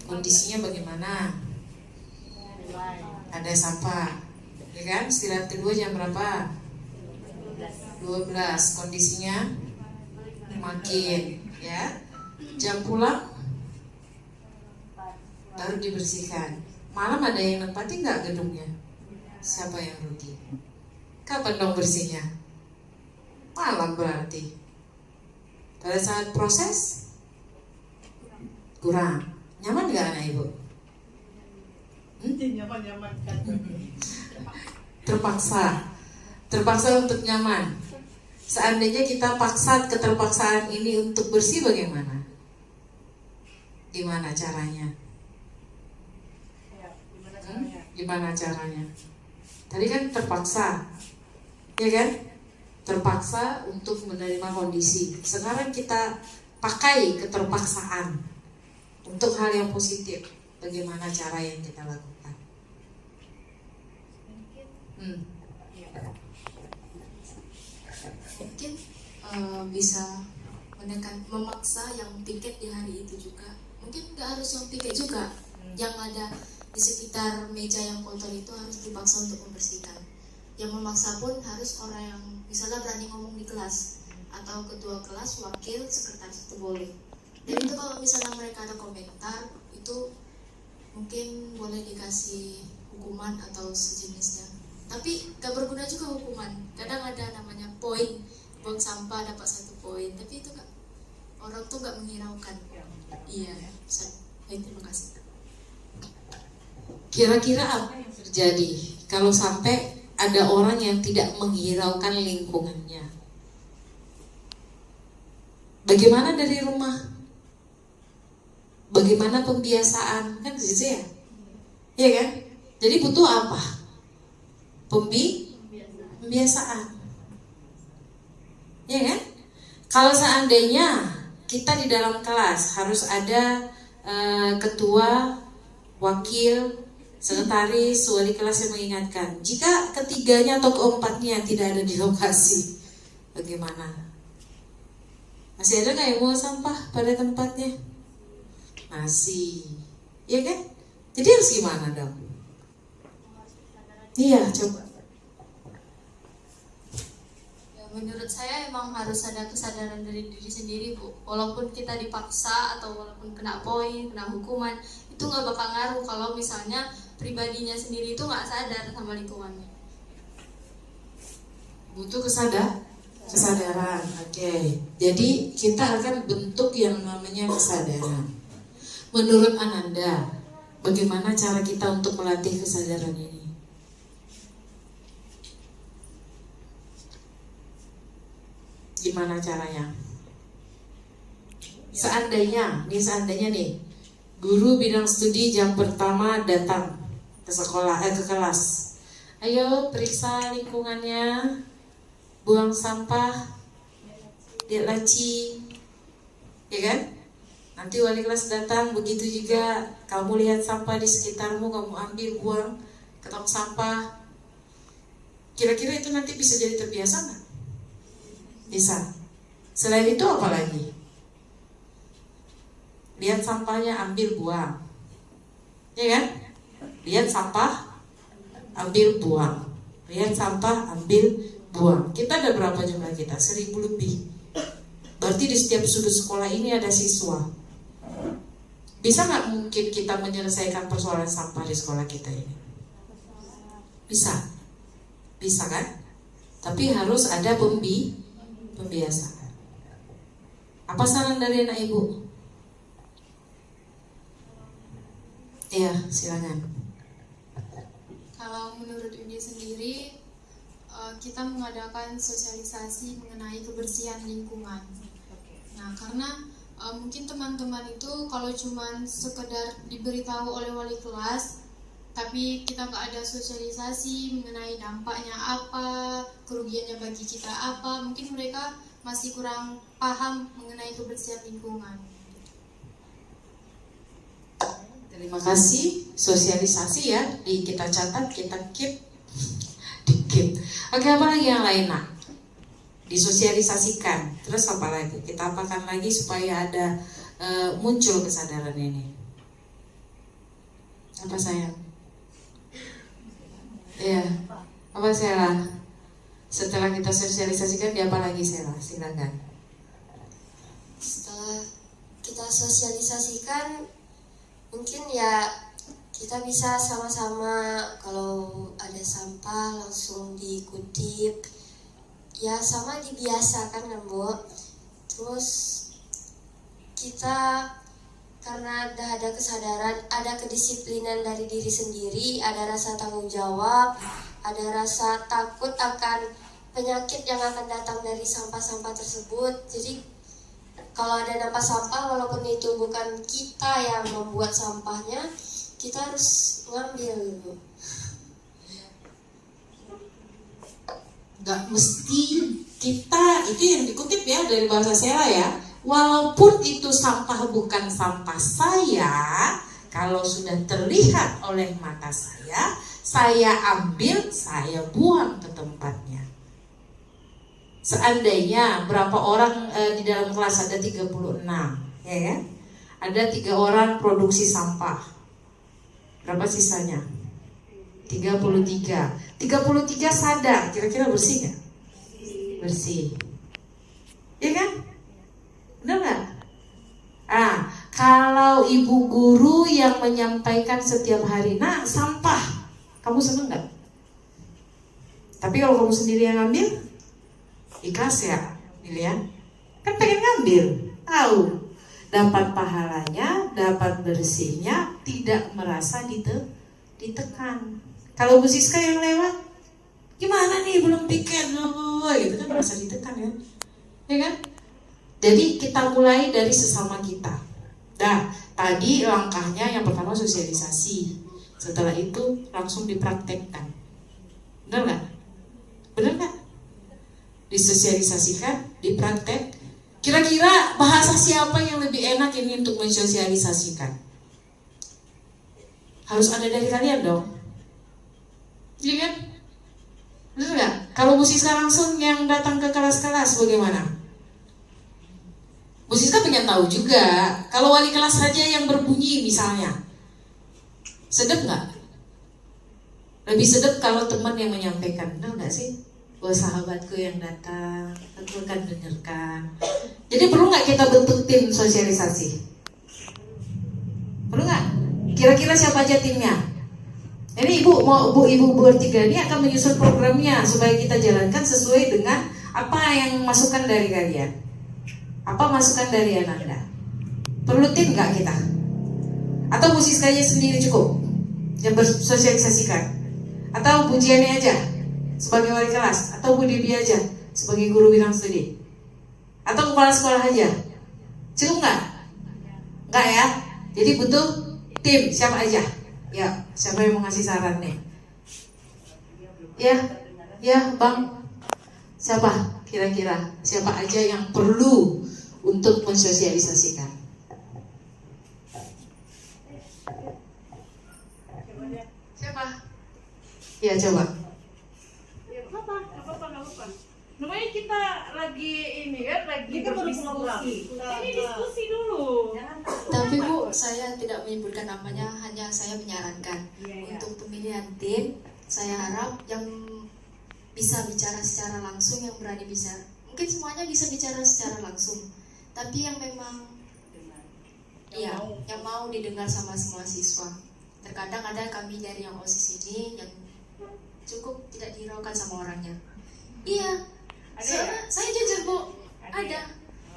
Kondisinya bagaimana? Ada sampah, ya kan? Istirahat kedua jam berapa? 12. Kondisinya makin, ya. Jam pulang baru dibersihkan. Malam ada yang nempati nggak gedungnya? Siapa yang rugi? Kapan dong bersihnya? Malam berarti. Pada saat proses kurang. Nyaman nggak anak ibu? Nyaman kan? Terpaksa untuk nyaman. Seandainya kita paksa keterpaksaan ini untuk bersih bagaimana? Gimana caranya? Gimana caranya? Tadi kan terpaksa, ya kan? Terpaksa untuk menerima kondisi. Sekarang kita pakai keterpaksaan untuk hal yang positif. Bagaimana cara yang kita lakukan? Mungkin bisa memaksa yang piket di hari itu juga. Mungkin nggak harus yang piket juga. Yang ada di sekitar meja yang kotor itu harus dipaksa untuk membersihkan. Yang memaksa pun harus orang yang misalnya berani ngomong di kelas, atau ketua kelas, wakil, sekretaris itu boleh. Dan itu kalau misalnya mereka ada komentar, itu mungkin boleh dikasih hukuman atau sejenisnya. Tapi gak berguna juga hukuman. Kadang ada namanya poin, buang sampah dapat 1 poin, tapi itu gak, orang tuh gak menghiraukan. Iya, terima kasih. Kira-kira apa yang terjadi kalau sampai ada orang yang tidak menghiraukan lingkungannya? Bagaimana dari rumah? Bagaimana pembiasaan? Kan gitu ya? Iya kan? Jadi butuh apa? Pembiasaan. Iya kan? Kalau seandainya kita di dalam kelas harus ada ketua, wakil, sekretaris, wali kelas yang mengingatkan. Jika ketiganya atau keempatnya tidak ada di lokasi, bagaimana? Masih ada nggak yang buang sampah pada tempatnya? Masih, ya kan? Jadi harus gimana dong? Iya, coba. Ya, menurut saya emang harus ada kesadaran dari diri sendiri, Bu. Walaupun kita dipaksa atau walaupun kena poin, kena hukuman, itu nggak bakal ngaruh kalau misalnya pribadinya sendiri itu nggak sadar sama lingkungannya. Butuh kesadaran. Kesadaran, oke. Jadi kita akan bentuk yang namanya kesadaran. Menurut Ananda, bagaimana cara kita untuk melatih kesadaran ini? Gimana caranya? Seandainya nih, guru bidang studi jam pertama datang ke sekolah, ke kelas. Ayo periksa lingkungannya, buang sampah, lihat laci, ya kan? Nanti wali kelas datang, begitu juga kamu lihat sampah di sekitarmu, kamu ambil, buang ke tong sampah. Kira-kira itu nanti bisa jadi terbiasa nggak? Bisa. Selain itu apa lagi? Lihat sampahnya, ambil, buang, ya kan? Lihat sampah, ambil, buang. Lihat sampah, ambil, buang. Kita ada berapa jumlah kita? 1000 lebih. Berarti di setiap sudut sekolah ini ada siswa. Bisa nggak mungkin kita menyelesaikan persoalan sampah di sekolah kita ini? Bisa. Bisa kan? Tapi harus ada pembiasaan. Apa saran dari anak ibu? Iya, silakan. Kalau menurut Uni sendiri, kita mengadakan sosialisasi mengenai kebersihan lingkungan. Nah, karena mungkin teman-teman itu kalau cuma sekedar diberitahu oleh wali kelas, tapi kita nggak ada sosialisasi mengenai dampaknya apa, kerugiannya bagi kita apa, mungkin mereka masih kurang paham mengenai kebersihan lingkungan. Terima kasih, sosialisasi ya, kita catat, kita keep. Oke, apa lagi yang lain nak? Disosialisasikan, terus apa lagi? Kita apakan lagi supaya ada muncul kesadaran ini? Apa sayang? Iya, apa Sela? Setelah kita sosialisasikan, dia apa lagi Sela? Silakan. Setelah kita sosialisasikan, mungkin ya kita bisa sama-sama kalau ada sampah langsung dikutip, ya sama dibiasakan kan Bu. Terus kita karena ada kesadaran, ada kedisiplinan dari diri sendiri, ada rasa tanggung jawab, ada rasa takut akan penyakit yang akan datang dari sampah-sampah tersebut. Jadi kalau ada nampak sampah, walaupun itu bukan kita yang membuat sampahnya, kita harus ngambil gitu. Gak mesti kita, itu yang dikutip ya dari bahasa Sela ya. Walaupun itu sampah bukan sampah saya, kalau sudah terlihat oleh mata saya ambil, saya buang ke tempatnya. Seandainya berapa orang di dalam kelas ada 36, ya kan? Ada 3 orang produksi sampah. Berapa sisanya? 33. 33 sadar, kira-kira bersih nggak? Bersih. Ya kan? Benar nggak? Kalau ibu guru yang menyampaikan setiap hari, nah sampah, kamu seneng nggak? Tapi kalau kamu sendiri yang ngambil, ikhlas ya, Lilian? Kan pengen ngambil, tahu, dapat pahalanya, dapat bersihnya, tidak merasa ditekan. Kalau Bu Siska yang lewat, gimana nih belum piket, gitu kan merasa ditekan ya, ya kan? Jadi kita mulai dari sesama kita. Nah, tadi langkahnya yang pertama sosialisasi. Setelah itu langsung dipraktekkan. Benar nggak? Benar nggak? Disosialisasikan, dipraktek. Kira-kira bahasa siapa yang lebih enak ini untuk mensosialisasikan? Harus ada dari kalian dong. Iya kan? Benar nggak? Kalau Bu Siska langsung yang datang ke kelas-kelas bagaimana? Bu Siska pengen tahu juga, kalau wali kelas saja yang berbunyi misalnya, sedap nggak? Lebih sedap kalau teman yang menyampaikan, benar nggak sih? Oh sahabatku yang datang, aku akan dengarkan. Jadi perlu nggak kita bentuk tim sosialisasi? Perlu nggak? Kira-kira siapa aja timnya? Ini ibu bertiga ini akan menyusun programnya supaya kita jalankan sesuai dengan Apa yang masukan dari kalian? Apa masukan dari Ananda? Perlu tim nggak kita? Atau Bu Siska aja sendiri cukup yang bersosialisasikan? Atau Bu Jenny aja sebagai wali kelas? Atau Bu Debbie aja sebagai guru bidang studi? Atau kepala sekolah aja? Cukup nggak? Nggak ya? Jadi butuh tim, siapa aja? Ya, siapa yang mau ngasih saran nih? Ya Bang. Siapa kira-kira? Siapa aja yang perlu untuk mensosialisasikan? Siapa? Ya coba. Nggak apa-apa. Namanya kita lagi ini kan, lagi berdiskusi. Ini diskusi dulu. Tapi Bu, saya tidak menyebutkan namanya, hanya saya menyarankan untuk pemilihan tim. Saya harap yang bisa bicara secara langsung, yang berani bisa. Mungkin semuanya bisa bicara secara langsung, tapi yang memang yang mau didengar sama semua siswa. Terkadang ada kami dari yang OSIS ini yang cukup tidak dihiraukan sama orangnya. Iya. Saya jujur Bu, ada.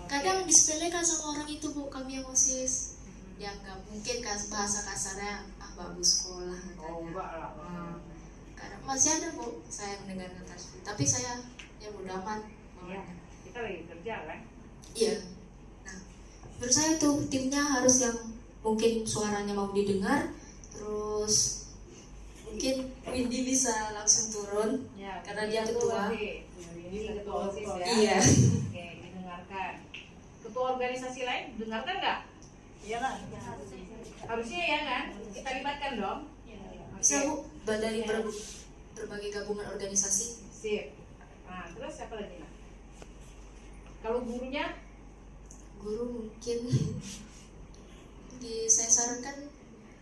Kadang disepelekan sama orang itu Bu, kami yang OSIS. Dianggap mungkin bahasa kasarnya bagus sekolah katanya. Karena masih ada Bu, saya mendengar kata seperti itu. Tapi saya ya bodo amat. Kita lagi kerja kan? Iya. Nah, menurut saya tuh timnya harus yang mungkin suaranya mau didengar, terus mungkin Windy bisa langsung turun karena dia ketua. Ini ketua OSIS ya. Iya. Oke, didengarkan. Ketua organisasi lain dengarkan nggak? Iya kan? Harusnya ya kan? Kita libatkan dong. Bisa Bu, dari berbagai gabungan organisasi. Sip. Nah, terus siapa lagi? Kalau gurunya? Guru mungkin saya sarankan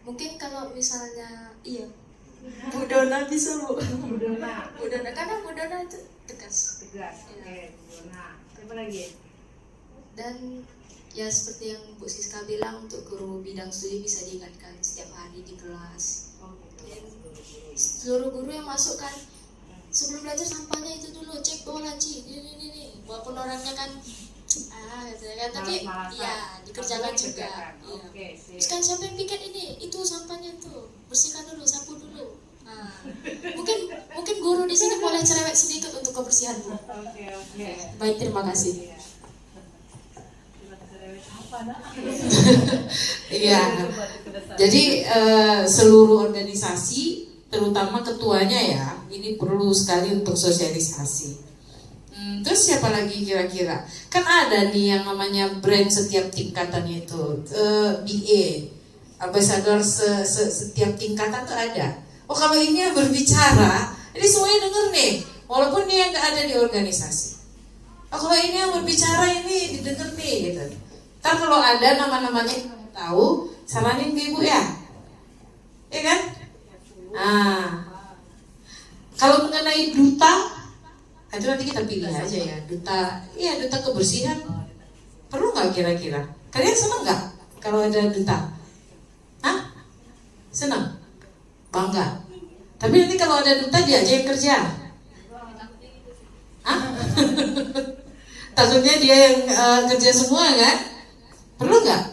mungkin kalau misalnya Bu Dona bisa Bu. Bu Dona karena Bu Dona itu tegas. Oke, Bu Dona. Siapa lagi? Dan ya seperti yang Bu Siska bilang, untuk guru bidang studi bisa diingatkan setiap hari di kelas. Seluruh guru yang masuk kan sebelum belajar sampahnya itu dulu cek bahwa laci ini walaupun orangnya kan tapi ya dikerjakan juga. Terus kan siapa yang piket ini, itu sampahnya tuh bersihkan dulu, sapu dulu. Nah, mungkin guru di sini boleh cerewet sedikit untuk kebersihan Bu. Baik, terima kasih. Iya. Jadi seluruh organisasi, terutama ketuanya ya, ini perlu sekali untuk sosialisasi. Terus siapa lagi kira-kira? Kan ada nih yang namanya brand setiap tingkatan itu, BA, ambassador setiap tingkatan tuh ada. Oh kalau ini yang berbicara, ini semuanya denger nih, walaupun dia nggak ada di organisasi. Oh kalau ini yang berbicara ini didengar nih gitu. Ntar kalau ada nama-namanya yang kamu tahu, saranin ke ibu ya, iya kan? Nah, kalau mengenai duta, itu nanti kita pilih aja ya, duta kebersihan. Perlu nggak kira-kira? Kalian senang nggak kalau ada duta? Hah? Senang? Bangga? Tapi nanti kalau ada duta dia aja yang kerja. Hah? Takutnya dia yang kerja semua kan? Perlu nggak?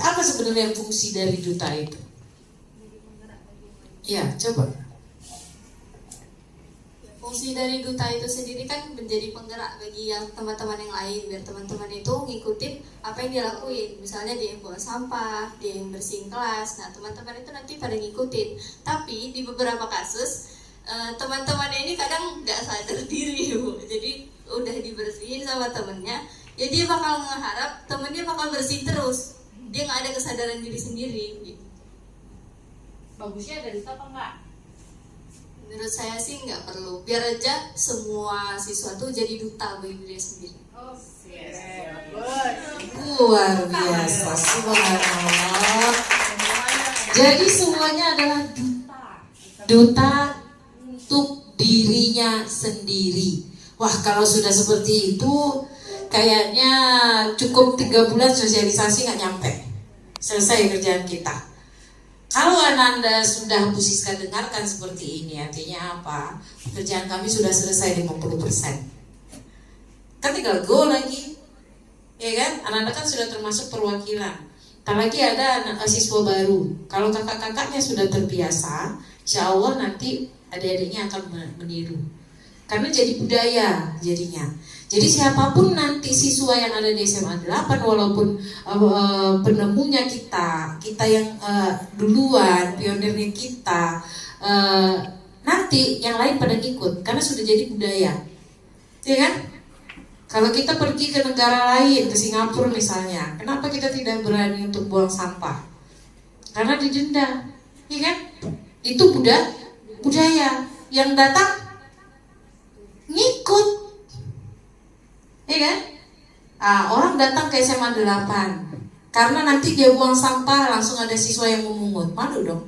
Apa sebenarnya fungsi dari duta itu? Ya, coba. Fungsi dari duta itu sendiri kan menjadi penggerak bagi yang teman-teman yang lain, biar teman-teman itu ngikutin apa yang dia lakuin. Misalnya dia yang buang sampah, dia yang bersihin kelas. Nah, teman-teman itu nanti pada ngikutin. Tapi di beberapa kasus teman-temannya ini kadang nggak sadar diri Bu. Jadi udah dibersihin sama temennya, ya dia bakal mengharap temennya bakal bersih terus. Dia nggak ada kesadaran diri sendiri. Bagusnya ada duta apa enggak? Menurut saya sih nggak perlu. Biar aja semua siswa tuh jadi duta bagi diri sendiri. Luar biasa, subhanallah. Jadi semuanya adalah duta untuk dirinya sendiri. Wah, kalau sudah seperti itu, kayaknya cukup 3 bulan sosialisasi nggak nyampe. Selesai kerjaan kita. Kalau Anda sudah Bu Siska dengarkan seperti ini, artinya apa? Pekerjaan kami sudah selesai 50%. Kan tinggal go lagi, ya kan? Anda kan sudah termasuk perwakilan. Tak lagi ada anak siswa baru. Kalau kakak-kakaknya sudah terbiasa, insya Allah nanti adik-adiknya akan meniru. Karena jadi budaya jadinya. Jadi siapapun nanti siswa yang ada di SMA 8, walaupun penemunya kita yang duluan, pionirnya kita, nanti yang lain pada ikut karena sudah jadi budaya, ya kan? Kalau kita pergi ke negara lain, ke Singapura misalnya, kenapa kita tidak berani untuk buang sampah? Karena didenda, ya kan? Itu budaya yang datang ngikut, ya kan? Orang datang ke SMA 8 karena nanti dia buang sampah langsung ada siswa yang memungut, malu dong.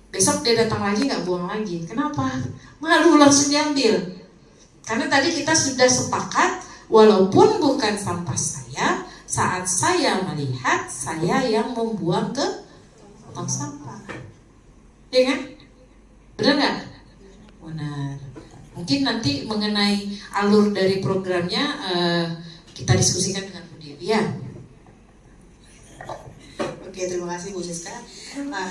Besok dia datang lagi nggak buang lagi, kenapa? Malu, langsung diambil. Karena tadi kita sudah sepakat, walaupun bukan sampah saya, saat saya melihat saya yang membuang ke tong sampah, ya kan? Benar nggak? Benar. Mungkin nanti mengenai alur dari programnya kita diskusikan dengan Bu Dewi ya. Oke, terima kasih Bu Siska.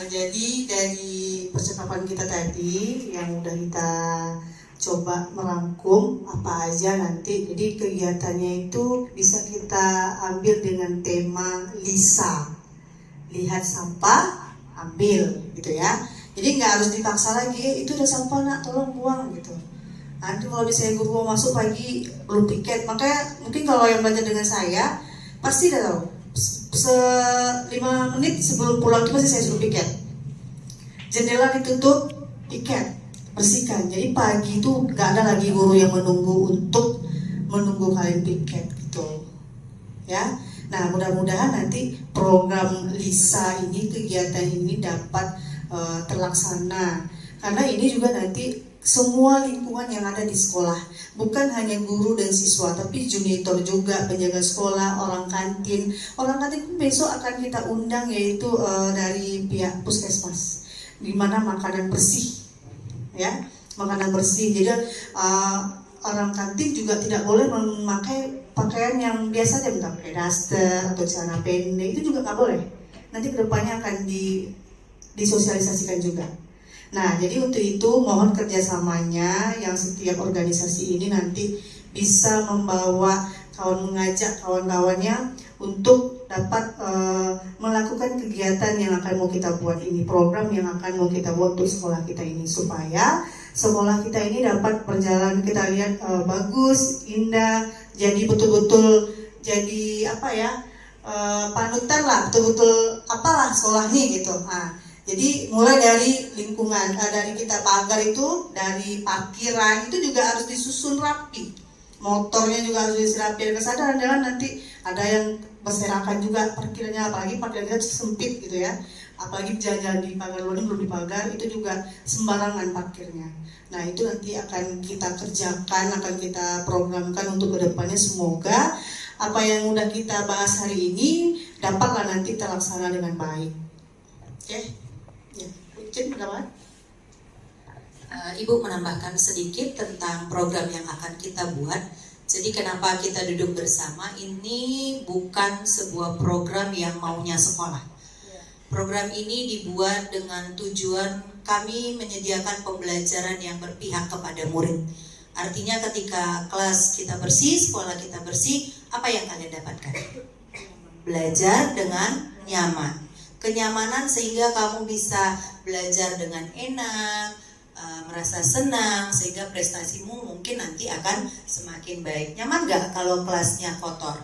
Jadi dari percakapan kita tadi yang udah kita coba merangkum apa aja nanti. Jadi kegiatannya itu bisa kita ambil dengan tema LISA. Lihat sampah, ambil gitu ya. Jadi nggak harus dipaksa lagi, itu udah sampah nak, tolong buang gitu. Nanti kalau misalnya guru mau masuk pagi belum piket, makanya mungkin kalau yang belajar dengan saya pasti udah tahu 5 menit sebelum pulang itu pasti saya suruh piket. Jendela ditutup, piket, bersihkan. Jadi pagi itu nggak ada lagi guru yang menunggu kalian piket gitu, ya. Nah mudah-mudahan nanti program LISA ini, kegiatan ini dapat terlaksana, karena ini juga nanti semua lingkungan yang ada di sekolah, bukan hanya guru dan siswa, tapi junitor juga, penjaga sekolah, orang kantin pun besok akan kita undang, yaitu dari pihak puskesmas, di mana makanan bersih, ya, makanan bersih. Jadi orang kantin juga tidak boleh memakai pakaian yang biasa aja, pakai daster atau celana pendek, itu juga nggak boleh. Nanti kedepannya akan disosialisasikan juga. Nah, jadi untuk itu mohon kerjasamanya yang setiap organisasi ini nanti bisa mengajak kawan-kawannya untuk dapat melakukan kegiatan yang akan mau kita buat ini, program yang akan mau kita buat untuk sekolah kita ini, supaya sekolah kita ini dapat berjalan, kita lihat bagus, indah, jadi betul-betul jadi panutan lah, betul-betul apalah sekolah ini gitu. Jadi mulai dari lingkungan, dari kita pagar itu, dari parkiran itu juga harus disusun rapi, motornya juga harus disusun rapi. Kesadaran jalan nanti ada yang berserakan juga parkirnya, apalagi parkirnya sempit gitu ya, apalagi jalan di pagar luar belum dipagar, itu juga sembarangan parkirnya. Nah itu nanti akan kita kerjakan, akan kita programkan untuk kedepannya. Semoga apa yang udah kita bahas hari ini dapatlah nanti terlaksana dengan baik. Oke. Ibu menambahkan sedikit tentang program yang akan kita buat. Jadi kenapa kita duduk bersama, ini bukan sebuah program yang maunya sekolah. Program ini dibuat dengan tujuan kami menyediakan pembelajaran yang berpihak kepada murid. Artinya ketika kelas kita bersih, sekolah kita bersih, apa yang kalian dapatkan? Belajar dengan nyaman. Kenyamanan sehingga kamu bisa belajar dengan enak, merasa senang, sehingga prestasimu mungkin nanti akan semakin baik. Nyaman gak kalau kelasnya kotor?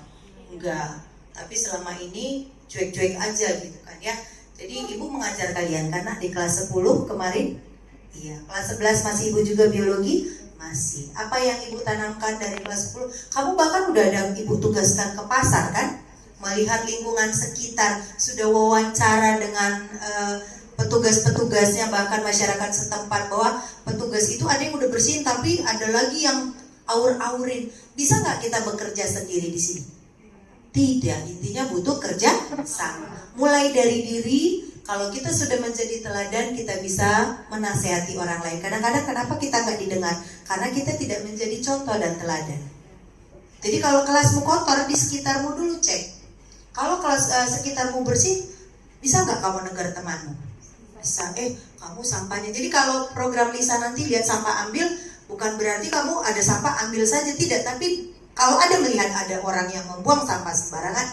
Enggak, tapi selama ini cuek-cuek aja gitu kan ya. Jadi ibu mengajar kalian karena di kelas 10 kemarin, iya, kelas 11 masih ibu juga biologi, masih. Apa yang ibu tanamkan dari kelas 10? Kamu bahkan udah ada ibu tugaskan ke pasar kan? Melihat lingkungan sekitar, sudah wawancara dengan petugas-petugasnya, bahkan masyarakat setempat, bahwa petugas itu ada yang udah bersihin tapi ada lagi yang aur-aurin. Bisa nggak kita bekerja sendiri di sini? Tidak, intinya butuh kerja sama. Mulai dari diri kalau kita sudah menjadi teladan, kita bisa menasehati orang lain. Kadang-kadang kenapa kita nggak didengar? Karena kita tidak menjadi contoh dan teladan. Jadi kalau kelasmu kotor, di sekitarmu dulu cek. Kalau kelas sekitarmu bersih, bisa nggak kamu negur temanmu? Bisa. Kamu sampahnya. Jadi kalau program Lisa nanti lihat sampah ambil, bukan berarti kamu ada sampah ambil saja, tidak. Tapi kalau ada melihat ada orang yang membuang sampah sembarangan,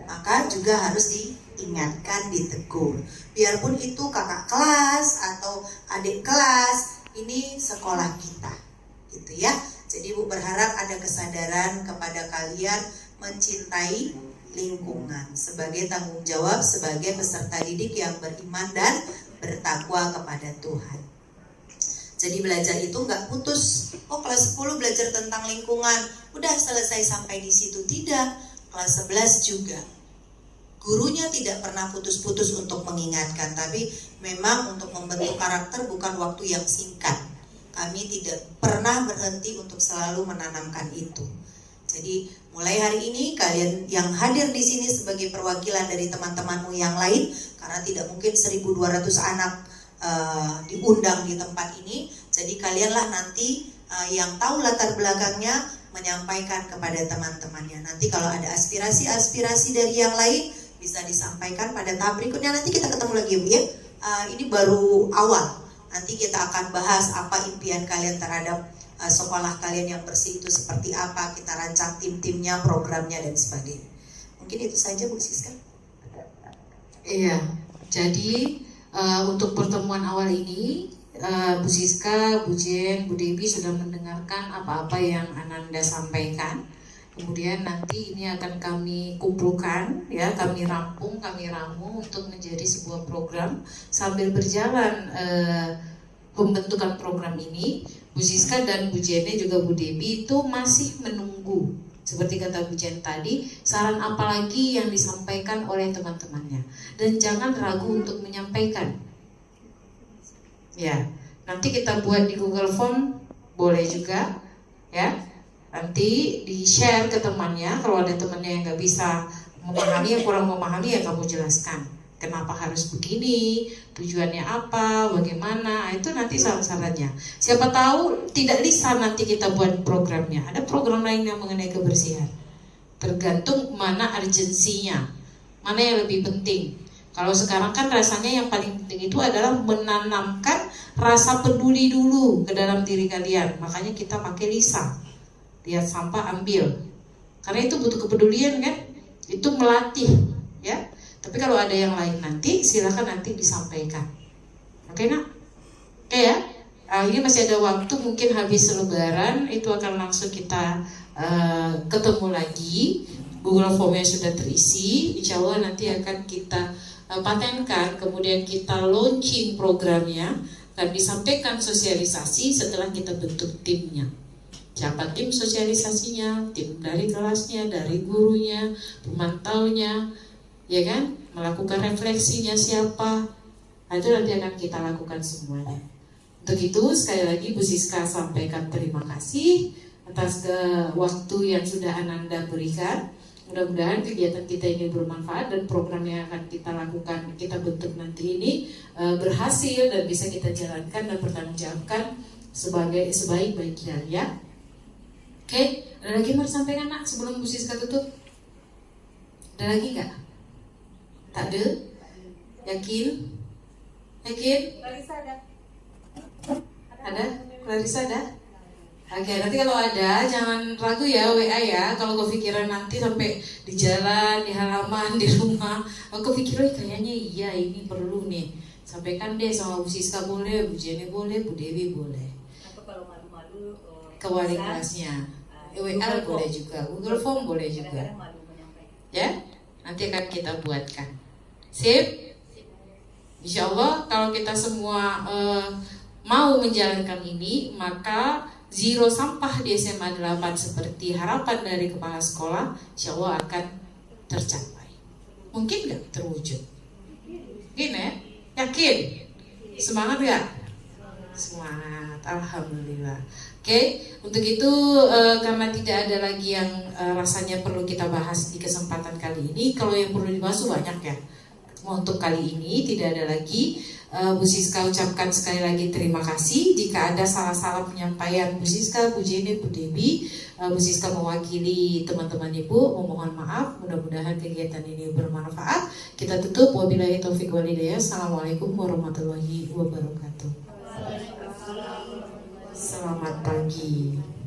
maka juga harus diingatkan, ditegur. Biarpun itu kakak kelas atau adik kelas, ini sekolah kita, gitu ya. Jadi Ibu berharap ada kesadaran kepada kalian mencintai lingkungan sebagai tanggung jawab sebagai peserta didik yang beriman dan bertakwa kepada Tuhan. Jadi belajar itu nggak putus. Kelas 10 belajar tentang lingkungan, udah selesai sampai di situ. Tidak. Kelas 11 juga. Gurunya tidak pernah putus-putus untuk mengingatkan, tapi memang untuk membentuk karakter bukan waktu yang singkat. Kami tidak pernah berhenti untuk selalu menanamkan itu. Jadi mulai hari ini kalian yang hadir di sini sebagai perwakilan dari teman-temanmu yang lain, karena tidak mungkin 1.200 anak diundang di tempat ini. Jadi kalianlah nanti yang tahu latar belakangnya menyampaikan kepada teman-temannya. Nanti kalau ada aspirasi-aspirasi dari yang lain bisa disampaikan pada tahap berikutnya. Nanti kita ketemu lagi Bu ya. Ini baru awal. Nanti kita akan bahas apa impian kalian terhadap sekolah kalian yang bersih itu seperti apa. Kita rancang tim-timnya, programnya dan sebagainya. Mungkin itu saja Bu Siska. Iya, jadi untuk pertemuan awal ini Bu Siska, Bu Jen, Bu Devi sudah mendengarkan apa-apa yang Ananda sampaikan. Kemudian nanti ini akan kami kumpulkan, ya, kami rampung, kami ramu untuk menjadi sebuah program. Sambil berjalan pembentukan program ini, Bu Siska dan Bu Jene juga Bu Devi itu masih menunggu. Seperti kata Bu Jen tadi, saran apa lagi yang disampaikan oleh teman-temannya. Dan jangan ragu untuk menyampaikan. Ya, nanti kita buat di Google Form, boleh juga, ya. Nanti di-share ke temannya. Kalau ada temannya yang nggak bisa memahami, yang kurang memahami, ya kamu jelaskan kenapa harus begini, tujuannya apa, bagaimana. Itu nanti saran-sarannya. Siapa tahu tidak Lisa nanti kita buat programnya. Ada program lain yang mengenai kebersihan. Tergantung mana urgensinya, mana yang lebih penting. Kalau sekarang kan rasanya yang paling penting itu adalah menanamkan rasa peduli dulu ke dalam diri kalian. Makanya kita pakai Lisa. Lihat sampah ambil, karena itu butuh kepedulian kan, itu melatih ya. Tapi kalau ada yang lain nanti silakan nanti disampaikan. Oke nak? Oke ya. Ini masih ada waktu, mungkin habis Lebaran itu akan langsung kita ketemu lagi. Google Formnya sudah terisi, insya Allah nanti akan kita patenkan, kemudian kita launching programnya, dan disampaikan sosialisasi setelah kita bentuk timnya. Siapa tim sosialisasinya, tim dari kelasnya, dari gurunya, pemantaunya, ya kan? Melakukan refleksinya siapa, itu nanti akan kita lakukan semuanya. Untuk itu sekali lagi Bu Siska sampaikan terima kasih atas waktu yang sudah Ananda berikan. Mudah-mudahan kegiatan kita ini bermanfaat dan program yang akan kita lakukan, kita bentuk nanti ini berhasil dan bisa kita jalankan dan bertanggungjawabkan sebaik-baiknya ya. Oke, ada lagi yang mau disampaikan nak sebelum Bu Siska tutup? Ada lagi nggak? Tak ada? Yakin? Yakin? Clarissa ada. Ada? Clarissa ada? Oke, nanti kalau ada jangan ragu ya WA ya. Kalau kepikiran nanti sampai di jalan, di halaman, di rumah, kepikiran kayaknya iya ini perlu nih. Sampaikan deh sama Bu Siska boleh, Bu Jenny boleh, Bu Dewi boleh. Atau kalau malu-malu ke wali kelasnya. WA boleh juga, Google Form boleh juga. Ya, nanti akan kita buatkan. Sip? Insya Allah kalau kita semua mau menjalankan ini, maka zero sampah di SMA 8 seperti harapan dari kepala sekolah, insya Allah akan tercapai. Mungkin nggak terwujud? Mungkin ya? Yakin? Semangat nggak? Semangat, Alhamdulillah. Oke, untuk itu karena tidak ada lagi yang rasanya perlu kita bahas di kesempatan kali ini. Kalau yang perlu dibahas banyak ya. Untuk kali ini tidak ada lagi. Bu Siska ucapkan sekali lagi terima kasih. Jika ada salah-salah penyampaian Bu Siska, Bu Jenny, Bu Debbie, Bu Siska mewakili teman-teman Ibu memohon maaf. Mudah-mudahan kegiatan ini bermanfaat. Kita tutup. Wabillahi taufiq walhidayah. Assalamualaikum warahmatullahi wabarakatuh. Selamat pagi.